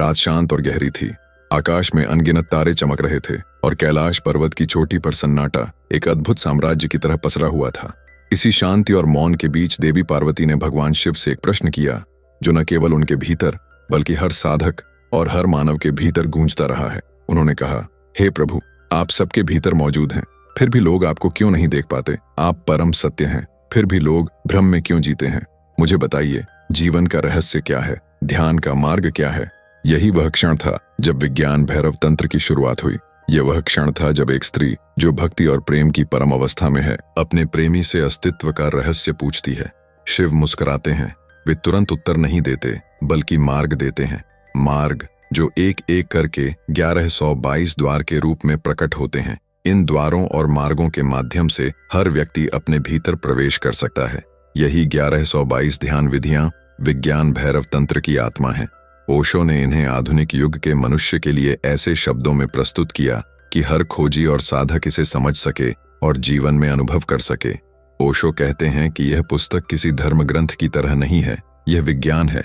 रात शांत और गहरी थी। आकाश में अनगिनत तारे चमक रहे थे और कैलाश पर्वत की चोटी पर सन्नाटा एक अद्भुत साम्राज्य की तरह पसरा हुआ था। इसी शांति और मौन के बीच देवी पार्वती ने भगवान शिव से एक प्रश्न किया जो न केवल उनके भीतर बल्कि हर साधक और हर मानव के भीतर गूंजता रहा है। उन्होंने कहा, हे प्रभु, आप सबके भीतर मौजूद हैं, फिर भी लोग आपको क्यों नहीं देख पाते? आप परम सत्य हैं, फिर भी लोग भ्रम में क्यों जीते हैं? मुझे बताइए, जीवन का रहस्य क्या है? ध्यान का मार्ग क्या है? यही वह क्षण था जब विज्ञान भैरव तंत्र की शुरुआत हुई। यह वह क्षण था जब एक स्त्री जो भक्ति और प्रेम की परम अवस्था में है अपने प्रेमी से अस्तित्व का रहस्य पूछती है। शिव मुस्कुराते हैं। वे तुरंत उत्तर नहीं देते बल्कि मार्ग देते हैं। मार्ग जो एक एक करके 1122 द्वार के रूप में प्रकट होते हैं। इन द्वारों और मार्गों के माध्यम से हर व्यक्ति अपने भीतर प्रवेश कर सकता है। यही 1122 ध्यान विधियां विज्ञान भैरव तंत्र की आत्मा है। ओशो ने इन्हें आधुनिक युग के मनुष्य के लिए ऐसे शब्दों में प्रस्तुत किया कि हर खोजी और साधक इसे समझ सके और जीवन में अनुभव कर सके। ओशो कहते हैं कि यह पुस्तक किसी धर्म ग्रंथ की तरह नहीं है, यह विज्ञान है।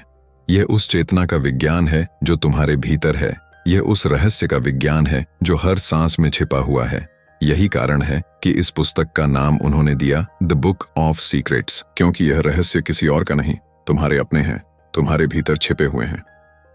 यह उस चेतना का विज्ञान है जो तुम्हारे भीतर है। यह उस रहस्य का विज्ञान है जो हर सांस में छिपा हुआ है। यही कारण है कि इस पुस्तक का नाम उन्होंने दिया द बुक ऑफ सीक्रेट्स, क्योंकि यह रहस्य किसी और का नहीं, तुम्हारे अपने हैं, तुम्हारे भीतर छिपे हुए हैं।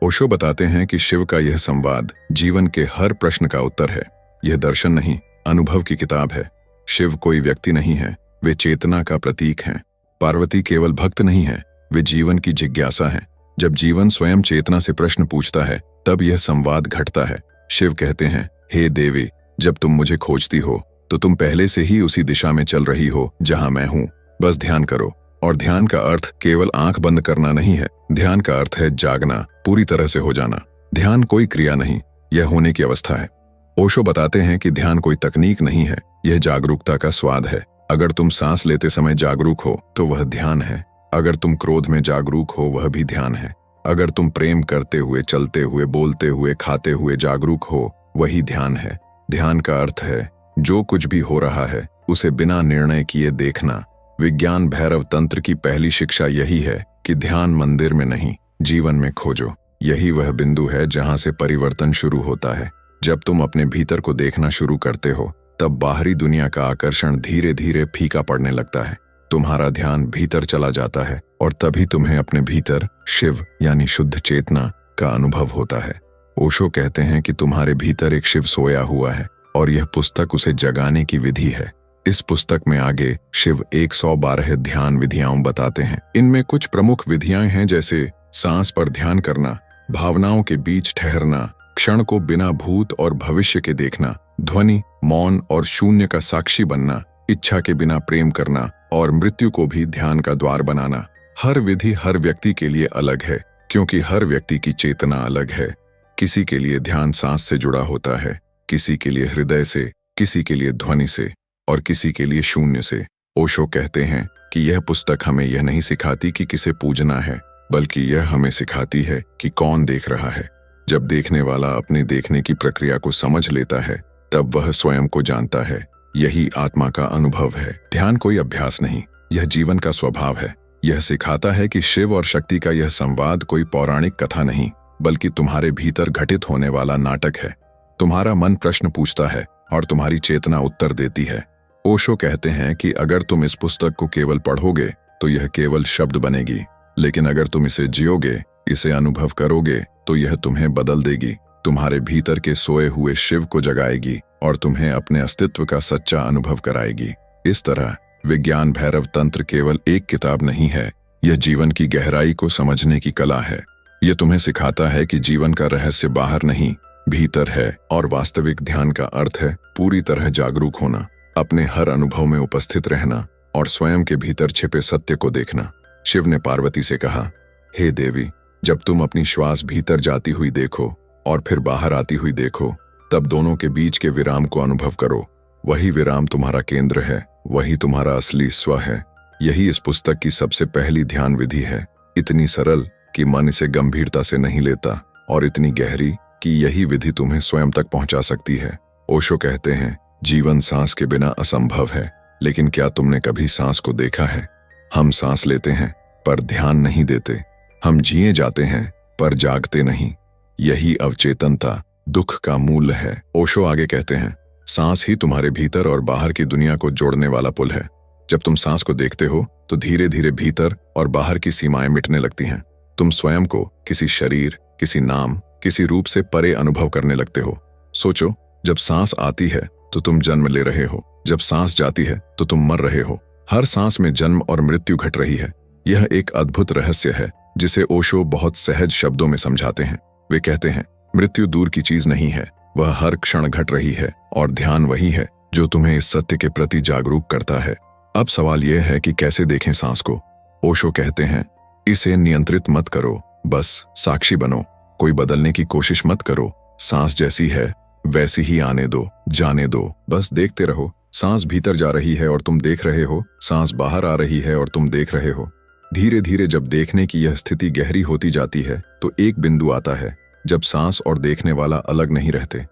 ओशो बताते हैं कि शिव का यह संवाद जीवन के हर प्रश्न का उत्तर है। यह दर्शन नहीं, अनुभव की किताब है। शिव कोई व्यक्ति नहीं है, वे चेतना का प्रतीक हैं। पार्वती केवल भक्त नहीं है, वे जीवन की जिज्ञासा हैं। जब जीवन स्वयं चेतना से प्रश्न पूछता है तब यह संवाद घटता है। शिव कहते हैं, हे देवी, जब तुम मुझे खोजती हो तो तुम पहले से ही उसी दिशा में चल रही हो जहां मैं हूं। बस ध्यान करो। और ध्यान का अर्थ केवल आंख बंद करना नहीं है। ध्यान का अर्थ है जागना, पूरी तरह से हो जाना। ध्यान कोई क्रिया नहीं, यह होने की अवस्था है। ओशो बताते हैं कि ध्यान कोई तकनीक नहीं है, यह जागरूकता का स्वाद है। अगर तुम सांस लेते समय जागरूक हो तो वह ध्यान है। अगर तुम क्रोध में जागरूक हो वह भी ध्यान है। अगर तुम प्रेम करते हुए, चलते हुए, बोलते हुए, खाते हुए जागरूक हो वही ध्यान है। ध्यान का अर्थ है जो कुछ भी हो रहा है उसे बिना निर्णय किए देखना। विज्ञान भैरव तंत्र की पहली शिक्षा यही है कि ध्यान मंदिर में नहीं, जीवन में खोजो। यही वह बिंदु है जहां से परिवर्तन शुरू होता है। जब तुम अपने भीतर को देखना शुरू करते हो तब बाहरी दुनिया का आकर्षण धीरे धीरे फीका पड़ने लगता है। तुम्हारा ध्यान भीतर चला जाता है और तभी तुम्हें अपने भीतर शिव यानी शुद्ध चेतना का अनुभव होता है। ओशो कहते हैं कि तुम्हारे भीतर एक शिव सोया हुआ है और यह पुस्तक उसे जगाने की विधि है। इस पुस्तक में आगे शिव 112 ध्यान विधियां बताते हैं। इनमें कुछ प्रमुख विधियां हैं जैसे सांस पर ध्यान करना, भावनाओं के बीच ठहरना, क्षण को बिना भूत और भविष्य के देखना, ध्वनि, मौन और शून्य का साक्षी बनना, इच्छा के बिना प्रेम करना और मृत्यु को भी ध्यान का द्वार बनाना। हर विधि हर व्यक्ति के लिए अलग है क्योंकि हर व्यक्ति की चेतना अलग है। किसी के लिए ध्यान सांस से जुड़ा होता है, किसी के लिए हृदय से, किसी के लिए ध्वनि से और किसी के लिए शून्य से। ओशो कहते हैं कि यह पुस्तक हमें यह नहीं सिखाती कि किसे पूजना है, बल्कि यह हमें सिखाती है कि कौन देख रहा है। जब देखने वाला अपने देखने की प्रक्रिया को समझ लेता है तब वह स्वयं को जानता है। यही आत्मा का अनुभव है। ध्यान कोई अभ्यास नहीं, यह जीवन का स्वभाव है। यह सिखाता है कि शिव और शक्ति का यह संवाद कोई पौराणिक कथा नहीं बल्कि तुम्हारे भीतर घटित होने वाला नाटक है। तुम्हारा मन प्रश्न पूछता है और तुम्हारी चेतना उत्तर देती है। ओशो कहते हैं कि अगर तुम इस पुस्तक को केवल पढ़ोगे तो यह केवल शब्द बनेगी, लेकिन अगर तुम इसे जियोगे, इसे अनुभव करोगे तो यह तुम्हें बदल देगी, तुम्हारे भीतर के सोए हुए शिव को जगाएगी और तुम्हें अपने अस्तित्व का सच्चा अनुभव कराएगी। इस तरह विज्ञान भैरव तंत्र केवल एक किताब नहीं है, यह जीवन की गहराई को समझने की कला है। यह तुम्हें सिखाता है कि जीवन का रहस्य बाहर नहीं, भीतर है और वास्तविक ध्यान का अर्थ है पूरी तरह जागरूक होना, अपने हर अनुभव में उपस्थित रहना और स्वयं के भीतर छिपे सत्य को देखना। शिव ने पार्वती से कहा, हे देवी, जब तुम अपनी श्वास भीतर जाती हुई देखो और फिर बाहर आती हुई देखो तब दोनों के बीच के विराम को अनुभव करो। वही विराम तुम्हारा केंद्र है, वही तुम्हारा असली स्व है। यही इस पुस्तक की सबसे पहली ध्यान विधि है, इतनी सरल कि मन इसे गंभीरता से नहीं लेता और इतनी गहरी कि यही विधि तुम्हें स्वयं तक पहुंचा सकती है। ओशो कहते हैं, जीवन सांस के बिना असंभव है, लेकिन क्या तुमने कभी सांस को देखा है? हम सांस लेते हैं पर ध्यान नहीं देते। हम जिए जाते हैं पर जागते नहीं। यही अवचेतनता दुख का मूल है। ओशो आगे कहते हैं, सांस ही तुम्हारे भीतर और बाहर की दुनिया को जोड़ने वाला पुल है। जब तुम सांस को देखते हो तो धीरे धीरे भीतर और बाहर की सीमाएं मिटने लगती हैं। तुम स्वयं को किसी शरीर, किसी नाम, किसी रूप से परे अनुभव करने लगते हो। सोचो, जब सांस आती है तो तुम जन्म ले रहे हो, जब सांस जाती है तो तुम मर रहे हो। हर सांस में जन्म और मृत्यु घट रही है। यह एक अद्भुत रहस्य है जिसे ओशो बहुत सहज शब्दों में समझाते हैं। वे कहते हैं, मृत्यु दूर की चीज नहीं है, वह हर क्षण घट रही है और ध्यान वही है जो तुम्हें इस सत्य के प्रति जागरूक करता है। अब सवाल यह है कि कैसे देखें सांस को। ओशो कहते हैं, इसे नियंत्रित मत करो, बस साक्षी बनो। कोई बदलने की कोशिश मत करो। सांस जैसी है वैसी ही आने दो, जाने दो, बस देखते रहो। सांस भीतर जा रही है और तुम देख रहे हो, सांस बाहर आ रही है और तुम देख रहे हो। धीरे धीरे जब देखने की यह स्थिति गहरी होती जाती है तो एक बिंदु आता है जब सांस और देखने वाला अलग नहीं रहते।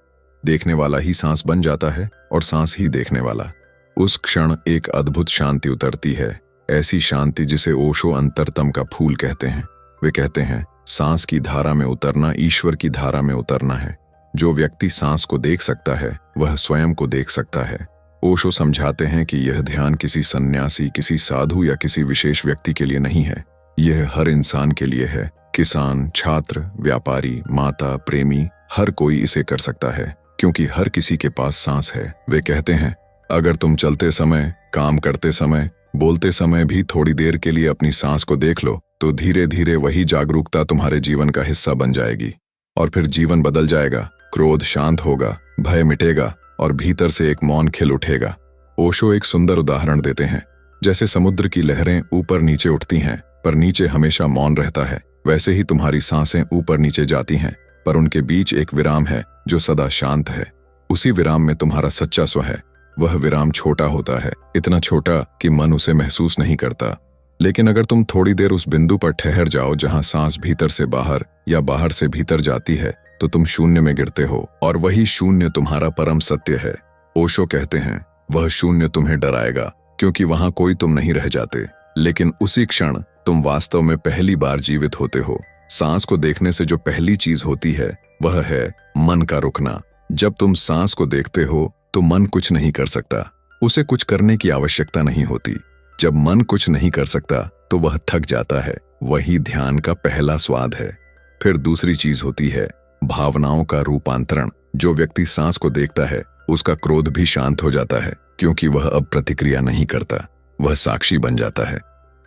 देखने वाला ही सांस बन जाता है और सांस ही देखने वाला। उस क्षण एक अद्भुत शांति उतरती है, ऐसी शांति जिसे ओशो अंतरतम का फूल कहते हैं। वे कहते हैं, सांस की धारा में उतरना ईश्वर की धारा में उतरना है। जो व्यक्ति सांस को देख सकता है वह स्वयं को देख सकता है। ओशो समझाते हैं कि यह ध्यान किसी सन्यासी, किसी साधु या किसी विशेष व्यक्ति के लिए नहीं है। यह हर इंसान के लिए है। किसान, छात्र, व्यापारी, माता, प्रेमी, हर कोई इसे कर सकता है क्योंकि हर किसी के पास सांस है। वे कहते हैं, अगर तुम चलते समय, काम करते समय, बोलते समय भी थोड़ी देर के लिए अपनी सांस को देख लो तो धीरे धीरे वही जागरूकता तुम्हारे जीवन का हिस्सा बन जाएगी और फिर जीवन बदल जाएगा। क्रोध शांत होगा, भय मिटेगा और भीतर से एक मौन खिल उठेगा। ओशो एक सुंदर उदाहरण देते हैं, जैसे समुद्र की लहरें ऊपर नीचे उठती हैं पर नीचे हमेशा मौन रहता है, वैसे ही तुम्हारी सांसें ऊपर नीचे जाती हैं पर उनके बीच एक विराम है जो सदा शांत है। उसी विराम में तुम्हारा सच्चा स्व है। वह विराम छोटा होता है, इतना छोटा कि मन उसे महसूस नहीं करता। लेकिन अगर तुम थोड़ी देर उस बिंदु पर ठहर जाओ जहां सांस भीतर से बाहर या बाहर से भीतर जाती है तो तुम शून्य में गिरते हो और वही शून्य तुम्हारा परम सत्य है। ओशो कहते हैं, वह शून्य तुम्हें डराएगा क्योंकि वहां कोई तुम नहीं रह जाते, लेकिन उसी क्षण तुम वास्तव में पहली बार जीवित होते हो। सांस को देखने से जो पहली चीज होती है वह है मन का रुकना। जब तुम सांस को देखते हो तो मन कुछ नहीं कर सकता, उसे कुछ करने की आवश्यकता नहीं होती। जब मन कुछ नहीं कर सकता तो वह थक जाता है। वही ध्यान का पहला स्वाद है। फिर दूसरी चीज होती है भावनाओं का रूपांतरण। जो व्यक्ति सांस को देखता है उसका क्रोध भी शांत हो जाता है क्योंकि वह अब प्रतिक्रिया नहीं करता, वह साक्षी बन जाता है।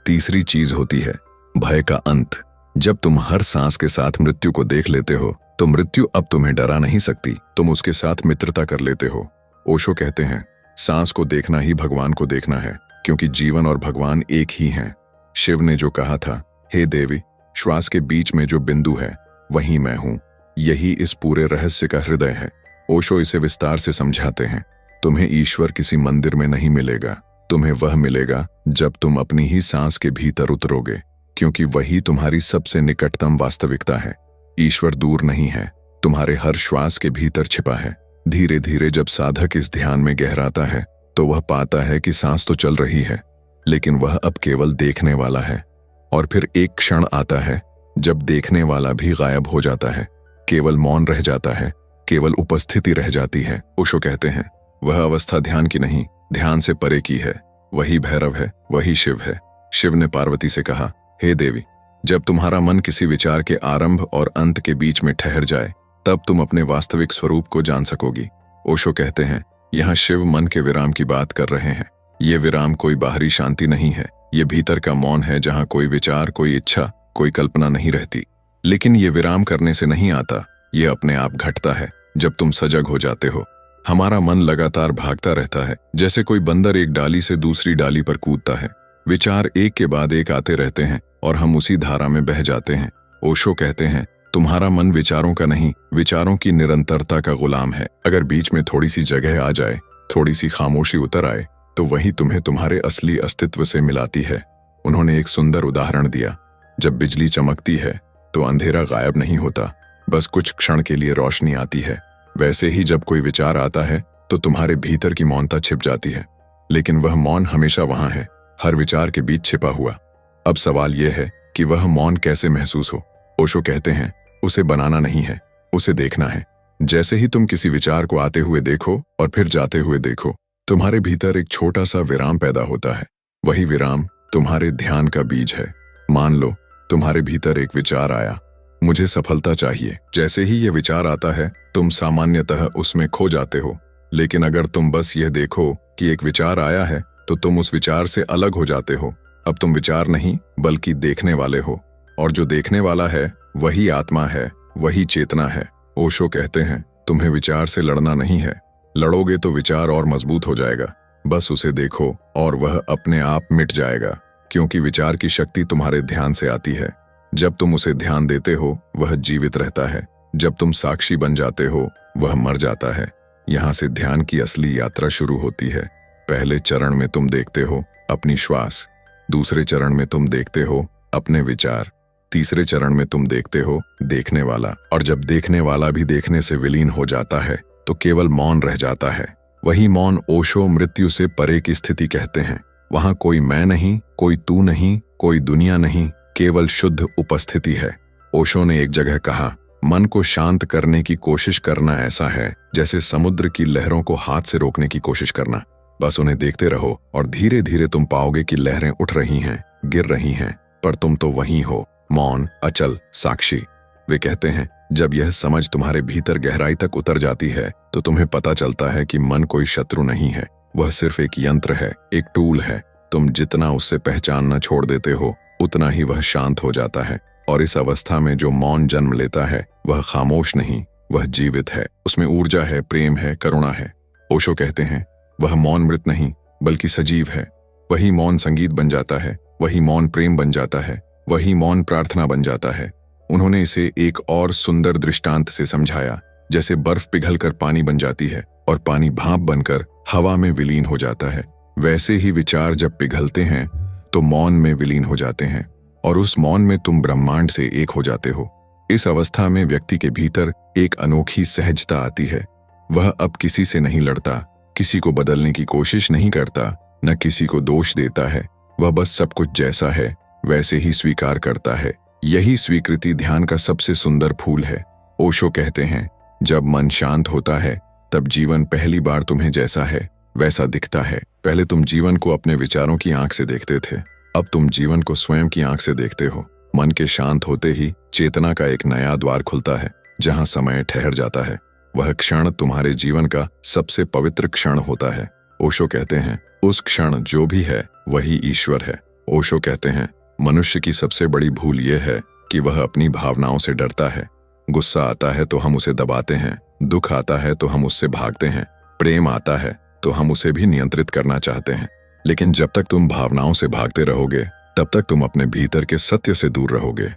तीसरी चीज होती है भय का अंत। जब तुम हर सांस के साथ मृत्यु को देख लेते हो तो मृत्यु अब तुम्हें डरा नहीं सकती, तुम उसके साथ मित्रता कर लेते हो। ओशो कहते हैं, सांस को देखना ही भगवान को देखना है क्योंकि जीवन और भगवान एक ही हैं। शिव ने जो कहा था, हे देवी, श्वास के बीच में जो बिंदु है वही मैं हूं, यही इस पूरे रहस्य का हृदय है। ओशो इसे विस्तार से समझाते हैं, तुम्हें ईश्वर किसी मंदिर में नहीं मिलेगा, तुम्हें वह मिलेगा जब तुम अपनी ही सांस के भीतर उतरोगे, क्योंकि वही तुम्हारी सबसे निकटतम वास्तविकता है। ईश्वर दूर नहीं है, तुम्हारे हर श्वास के भीतर छिपा है। धीरे धीरे जब साधक इस ध्यान में गहराता है तो वह पाता है कि सांस तो चल रही है लेकिन वह अब केवल देखने वाला है। और फिर एक क्षण आता है जब देखने वाला भी गायब हो जाता है, केवल मौन रह जाता है, केवल उपस्थिति रह जाती है। ओशो कहते हैं, वह अवस्था ध्यान की नहीं, ध्यान से परे की है। वही भैरव है, वही शिव है। शिव ने पार्वती से कहा, हे देवी, जब तुम्हारा मन किसी विचार के आरंभ और अंत के बीच में ठहर जाए तब तुम अपने वास्तविक स्वरूप को जान सकोगी। ओशो कहते हैं, यहाँ शिव मन के विराम की बात कर रहे हैं। ये विराम कोई बाहरी शांति नहीं है, ये भीतर का मौन है जहाँ कोई विचार, कोई इच्छा, कोई कल्पना नहीं रहती। लेकिन ये विराम करने से नहीं आता, ये अपने आप घटता है जब तुम सजग हो जाते हो। हमारा मन लगातार भागता रहता है, जैसे कोई बंदर एक डाली से दूसरी डाली पर कूदता है। विचार एक के बाद एक आते रहते हैं और हम उसी धारा में बह जाते हैं। ओशो कहते हैं, तुम्हारा मन विचारों का नहीं, विचारों की निरंतरता का गुलाम है। अगर बीच में थोड़ी सी जगह आ जाए, थोड़ी सी खामोशी उतर आए, तो वही तुम्हें तुम्हारे असली अस्तित्व से मिलाती है। उन्होंने एक सुंदर उदाहरण दिया, जब बिजली चमकती है तो अंधेरा गायब नहीं होता, बस कुछ क्षण के लिए रोशनी आती है। वैसे ही जब कोई विचार आता है तो तुम्हारे भीतर की मौनता छिप जाती है, लेकिन वह मौन हमेशा वहां है, हर विचार के बीच छिपा हुआ। अब सवाल यह है कि वह मौन कैसे महसूस हो। ओशो कहते हैं, उसे बनाना नहीं है, उसे देखना है। जैसे ही तुम किसी विचार को आते हुए देखो और फिर जाते हुए देखो, तुम्हारे भीतर एक छोटा सा विराम पैदा होता है। वही विराम तुम्हारे ध्यान का बीज है। मान लो तुम्हारे भीतर एक विचार आया, मुझे सफलता चाहिए। जैसे ही यह विचार आता है, तुम सामान्यतः उसमें खो जाते हो। लेकिन अगर तुम बस यह देखो कि एक विचार आया है, तो तुम उस विचार से अलग हो जाते हो। अब तुम विचार नहीं बल्कि देखने वाले हो, और जो देखने वाला है वही आत्मा है, वही चेतना है। ओशो कहते हैं, तुम्हें विचार से लड़ना नहीं है। लड़ोगे तो विचार और मजबूत हो जाएगा। बस उसे देखो और वह अपने आप मिट जाएगा, क्योंकि विचार की शक्ति तुम्हारे ध्यान से आती है। जब तुम उसे ध्यान देते हो, वह जीवित रहता है। जब तुम साक्षी बन जाते हो, वह मर जाता है। यहाँ से ध्यान की असली यात्रा शुरू होती है। पहले चरण में तुम देखते हो अपनी श्वास, दूसरे चरण में तुम देखते हो अपने विचार, तीसरे चरण में तुम देखते हो देखने वाला। और जब देखने वाला भी देखने से विलीन हो जाता है, तो केवल मौन रह जाता है। वही मौन ओशो मृत्यु से परे की स्थिति कहते हैं। वहां कोई मैं नहीं, कोई तू नहीं, कोई दुनिया नहीं, केवल शुद्ध उपस्थिति है। ओशो ने एक जगह कहा, मन को शांत करने की कोशिश करना ऐसा है जैसे समुद्र की लहरों को हाथ से रोकने की कोशिश करना। बस उन्हें देखते रहो और धीरे धीरे तुम पाओगे कि लहरें उठ रही हैं, गिर रही हैं, पर तुम तो वहीं हो, मौन, अचल, साक्षी। वे कहते हैं, जब यह समझ तुम्हारे भीतर गहराई तक उतर जाती है, तो तुम्हें पता चलता है कि मन कोई शत्रु नहीं है। वह सिर्फ एक यंत्र है, एक टूल है। तुम जितना उससे पहचानना छोड़ देते हो, उतना ही वह शांत हो जाता है। और इस अवस्था में जो मौन जन्म लेता है, वह खामोश नहीं, वह जीवित है। उसमें ऊर्जा है, प्रेम है, करुणा है। ओशो कहते हैं, वह मौन मृत नहीं बल्कि सजीव है। वही मौन संगीत बन जाता है, वही मौन प्रेम बन जाता है, वही मौन प्रार्थना बन जाता है। उन्होंने इसे एक और सुंदर दृष्टांत से समझाया, जैसे बर्फ पिघलकर पानी बन जाती है और पानी भाप बनकर हवा में विलीन हो जाता है। वैसे ही विचार जब पिघलते हैं तो मौन में विलीन हो जाते हैं, और उस मौन में तुम ब्रह्मांड से एक हो जाते हो। इस अवस्था में व्यक्ति के भीतर एक अनोखी सहजता आती है। वह अब किसी से नहीं लड़ता, किसी को बदलने की कोशिश नहीं करता, न किसी को दोष देता है। वह बस सब कुछ जैसा है वैसे ही स्वीकार करता है। यही स्वीकृति ध्यान का सबसे सुंदर फूल है। ओशो कहते हैं, जब मन शांत होता है, तब जीवन पहली बार तुम्हें जैसा है वैसा दिखता है। पहले तुम जीवन को अपने विचारों की आंख से देखते थे, अब तुम जीवन को स्वयं की आंख से देखते हो। मन के शांत होते ही चेतना का एक नया द्वार खुलता है, जहां समय ठहर जाता है। वह क्षण तुम्हारे जीवन का सबसे पवित्र क्षण होता है। ओशो कहते हैं, उस क्षण जो भी है वही ईश्वर है। ओशो कहते हैं, मनुष्य की सबसे बड़ी भूल यह है कि वह अपनी भावनाओं से डरता है। गुस्सा आता है तो हम उसे दबाते हैं, दुख आता है तो हम उससे भागते हैं, प्रेम आता है तो हम उसे भी नियंत्रित करना चाहते हैं। लेकिन जब तक तुम भावनाओं से भागते रहोगे, तब तक तुम अपने भीतर के सत्य से दूर रहोगे।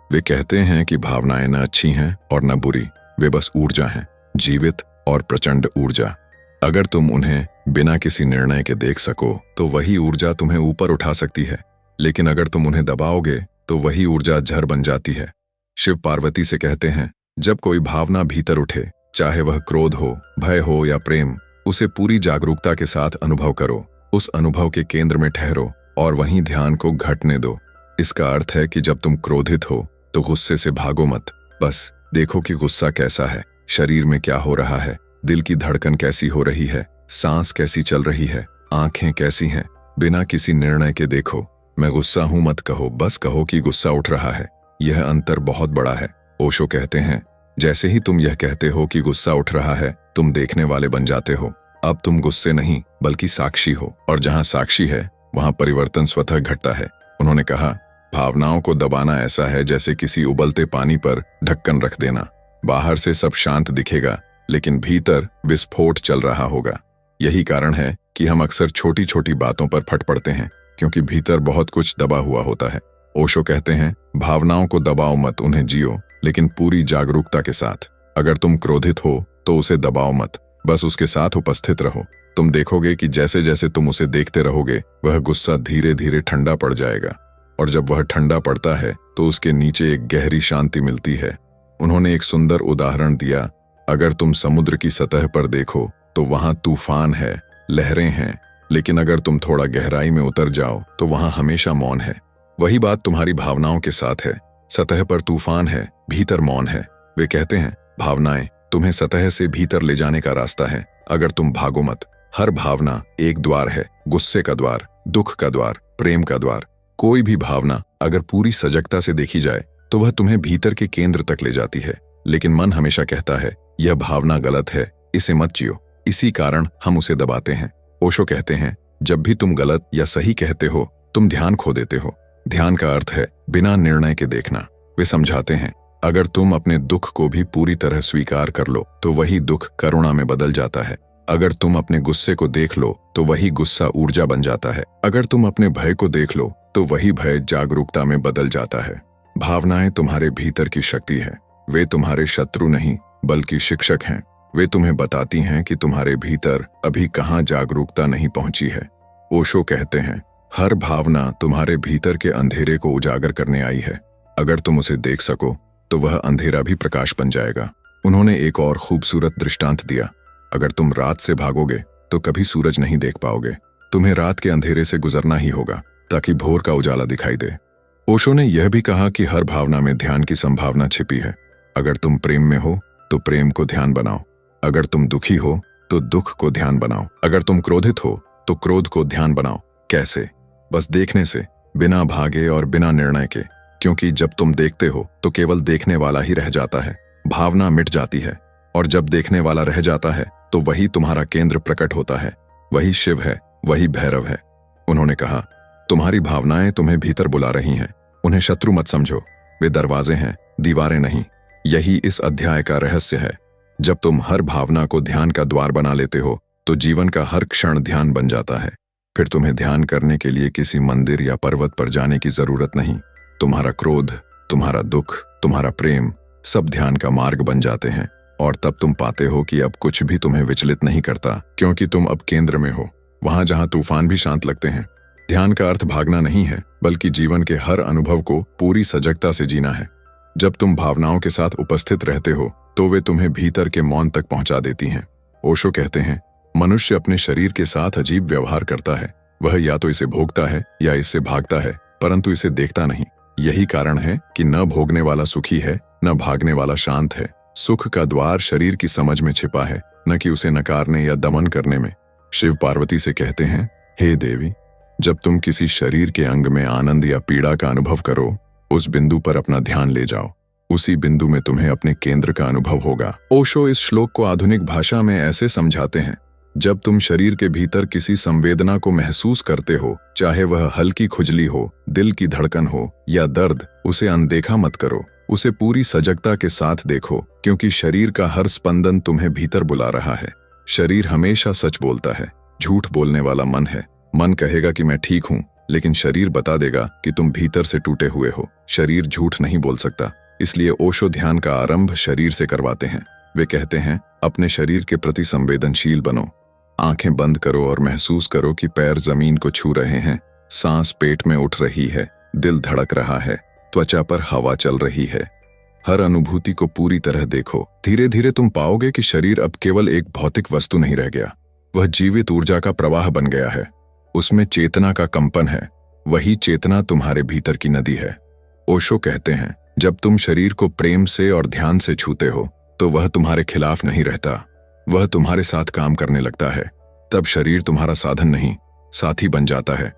वे कहते हैं कि भावनाएं न अच्छी हैं और न बुरी, वे बस ऊर्जा हैं, जीवित और प्रचंड ऊर्जा। अगर तुम उन्हें बिना किसी निर्णय के देख सको, तो वही ऊर्जा तुम्हें ऊपर उठा सकती है। लेकिन अगर तुम उन्हें दबाओगे, तो वही ऊर्जा जहर बन जाती है। शिव पार्वती से कहते हैं, जब कोई भावना भीतर उठे, चाहे वह क्रोध हो, भय हो या प्रेम, उसे पूरी जागरूकता के साथ अनुभव करो। उस अनुभव के केंद्र में ठहरो और वहीं ध्यान को घटने दो। इसका अर्थ है कि जब तुम क्रोधित हो, तो गुस्से से भागो मत। बस देखो कि गुस्सा कैसा है, शरीर में क्या हो रहा है, दिल की धड़कन कैसी हो रही है, सांस कैसी चल रही है, आंखें कैसी हैं। बिना किसी निर्णय के देखो। मैं गुस्सा हूं मत कहो, बस कहो कि गुस्सा उठ रहा है। यह अंतर बहुत बड़ा है। ओशो कहते हैं, जैसे ही तुम यह कहते हो कि गुस्सा उठ रहा है, तुम देखने वाले बन जाते हो। अब तुम गुस्से नहीं बल्कि साक्षी हो, और जहां साक्षी है वहां परिवर्तन स्वतः घटता है। उन्होंने कहा, भावनाओं को दबाना ऐसा है जैसे किसी उबलते पानी पर ढक्कन रख देना। बाहर से सब शांत दिखेगा, लेकिन भीतर विस्फोट चल रहा होगा। यही कारण है कि हम अक्सर छोटी छोटी बातों पर फट पड़ते हैं, क्योंकि भीतर बहुत कुछ दबा हुआ होता है। ओशो कहते हैं, भावनाओं को दबाओ मत, उन्हें जियो, लेकिन पूरी जागरूकता के साथ। अगर तुम क्रोधित हो तो उसे दबाओ मत, बस उसके साथ उपस्थित रहो। तुम देखोगे कि जैसे जैसे तुम उसे देखते रहोगे, वह गुस्सा धीरे धीरे ठंडा पड़ जाएगा, और जब वह ठंडा पड़ता है तो उसके नीचे एक गहरी शांति मिलती है। उन्होंने एक सुंदर उदाहरण दिया, अगर तुम समुद्र की सतह पर देखो तो वहां तूफान है, लहरें हैं, लेकिन अगर तुम थोड़ा गहराई में उतर जाओ तो वहां हमेशा मौन है। वही बात तुम्हारी भावनाओं के साथ है। सतह पर तूफान है, भीतर मौन है। वे कहते हैं, भावनाएं तुम्हें सतह से भीतर ले जाने का रास्ता है। अगर तुम भागो मत। हर भावना एक द्वार है, गुस्से का द्वार, दुख का द्वार, प्रेम का द्वार। कोई भी भावना अगर पूरी सजगता से देखी जाए तो वह तुम्हें भीतर के केंद्र तक ले जाती है। लेकिन मन हमेशा कहता है यह भावना गलत है, इसे मत जियो। इसी कारण हम उसे दबाते हैं। ओशो कहते हैं जब भी तुम गलत या सही कहते हो तुम ध्यान खो देते हो। ध्यान का अर्थ है बिना निर्णय के देखना। वे समझाते हैं अगर तुम अपने दुख को भी पूरी तरह स्वीकार कर लो तो वही दुख करुणा में बदल जाता है। अगर तुम अपने गुस्से को देख लो तो वही गुस्सा ऊर्जा बन जाता है। अगर तुम अपने भय को देख लो तो वही भय जागरूकता में बदल जाता है। भावनाएं तुम्हारे भीतर की शक्ति है। वे तुम्हारे शत्रु नहीं बल्कि शिक्षक हैं। वे तुम्हें बताती हैं कि तुम्हारे भीतर अभी कहाँ जागरूकता नहीं पहुंची है। ओशो कहते हैं हर भावना तुम्हारे भीतर के अंधेरे को उजागर करने आई है। अगर तुम उसे देख सको तो वह अंधेरा भी प्रकाश बन जाएगा। उन्होंने एक और खूबसूरत दृष्टांत दिया। अगर तुम रात से भागोगे तो कभी सूरज नहीं देख पाओगे। तुम्हें रात के अंधेरे से गुजरना ही होगा ताकि भोर का उजाला दिखाई दे। ओशो ने यह भी कहा कि हर भावना में ध्यान की संभावना छिपी है। अगर तुम प्रेम में हो तो प्रेम को ध्यान बनाओ। अगर तुम दुखी हो तो दुख को ध्यान बनाओ। अगर तुम क्रोधित हो तो क्रोध को ध्यान बनाओ। कैसे? बस देखने से, बिना भागे और बिना निर्णय के। क्योंकि जब तुम देखते हो तो केवल देखने वाला ही रह जाता है, भावना मिट जाती है। और जब देखने वाला रह जाता है तो वही तुम्हारा केंद्र प्रकट होता है। वही शिव है, वही भैरव है। उन्होंने कहा तुम्हारी भावनाएं तुम्हें भीतर बुला रही हैं। उन्हें शत्रु मत समझो। वे दरवाजे हैं, दीवारें नहीं। यही इस अध्याय का रहस्य है। जब तुम हर भावना को ध्यान का द्वार बना लेते हो तो जीवन का हर क्षण ध्यान बन जाता है। फिर तुम्हें ध्यान करने के लिए किसी मंदिर या पर्वत पर जाने की जरूरत नहीं। तुम्हारा क्रोध, तुम्हारा दुख, तुम्हारा प्रेम सब ध्यान का मार्ग बन जाते हैं। और तब तुम पाते हो कि अब कुछ भी तुम्हें विचलित नहीं करता, क्योंकि तुम अब केंद्र में हो, वहां जहां तूफान भी शांत लगते हैं। ध्यान का अर्थ भागना नहीं है बल्कि जीवन के हर अनुभव को पूरी सजगता से जीना है। जब तुम भावनाओं के साथ उपस्थित रहते हो तो वे तुम्हें भीतर के मौन तक पहुंचा देती हैं। ओशो कहते हैं मनुष्य अपने शरीर के साथ अजीब व्यवहार करता है। वह या तो इसे भोगता है या इससे भागता है, परंतु इसे देखता नहीं। यही कारण है कि न भोगने वाला सुखी है, न भागने वाला शांत है। सुख का द्वार शरीर की समझ में छिपा है, न कि उसे नकारने या दमन करने में। शिव पार्वती से कहते हैं हे देवी, जब तुम किसी शरीर के अंग में आनंद या पीड़ा का अनुभव करो, उस बिंदु पर अपना ध्यान ले जाओ। उसी बिंदु में तुम्हें अपने केंद्र का अनुभव होगा। ओशो इस श्लोक को आधुनिक भाषा में ऐसे समझाते हैं जब तुम शरीर के भीतर किसी संवेदना को महसूस करते हो, चाहे वह हल्की खुजली हो, दिल की धड़कन हो या दर्द, उसे अनदेखा मत करो। उसे पूरी सजगता के साथ देखो, क्योंकि शरीर का हर स्पंदन तुम्हें भीतर बुला रहा है। शरीर हमेशा सच बोलता है, झूठ बोलने वाला मन है। मन कहेगा कि मैं ठीक हूं, लेकिन शरीर बता देगा कि तुम भीतर से टूटे हुए हो। शरीर झूठ नहीं बोल सकता। इसलिए ओशो ध्यान का आरंभ शरीर से करवाते हैं। वे कहते हैं अपने शरीर के प्रति संवेदनशील बनो। आंखें बंद करो और महसूस करो कि पैर जमीन को छू रहे हैं, सांस पेट में उठ रही है, दिल धड़क रहा है, त्वचा पर हवा चल रही है। हर अनुभूति को पूरी तरह देखो। धीरे धीरे तुम पाओगे कि शरीर अब केवल एक भौतिक वस्तु नहीं रह गया, वह जीवित ऊर्जा का प्रवाह बन गया है। उसमें चेतना का कंपन है। वही चेतना तुम्हारे भीतर की नदी है। ओशो कहते हैं जब तुम शरीर को प्रेम से और ध्यान से छूते हो तो वह तुम्हारे खिलाफ नहीं रहता, वह तुम्हारे साथ काम करने लगता है। तब शरीर तुम्हारा साधन नहीं, साथी बन जाता है।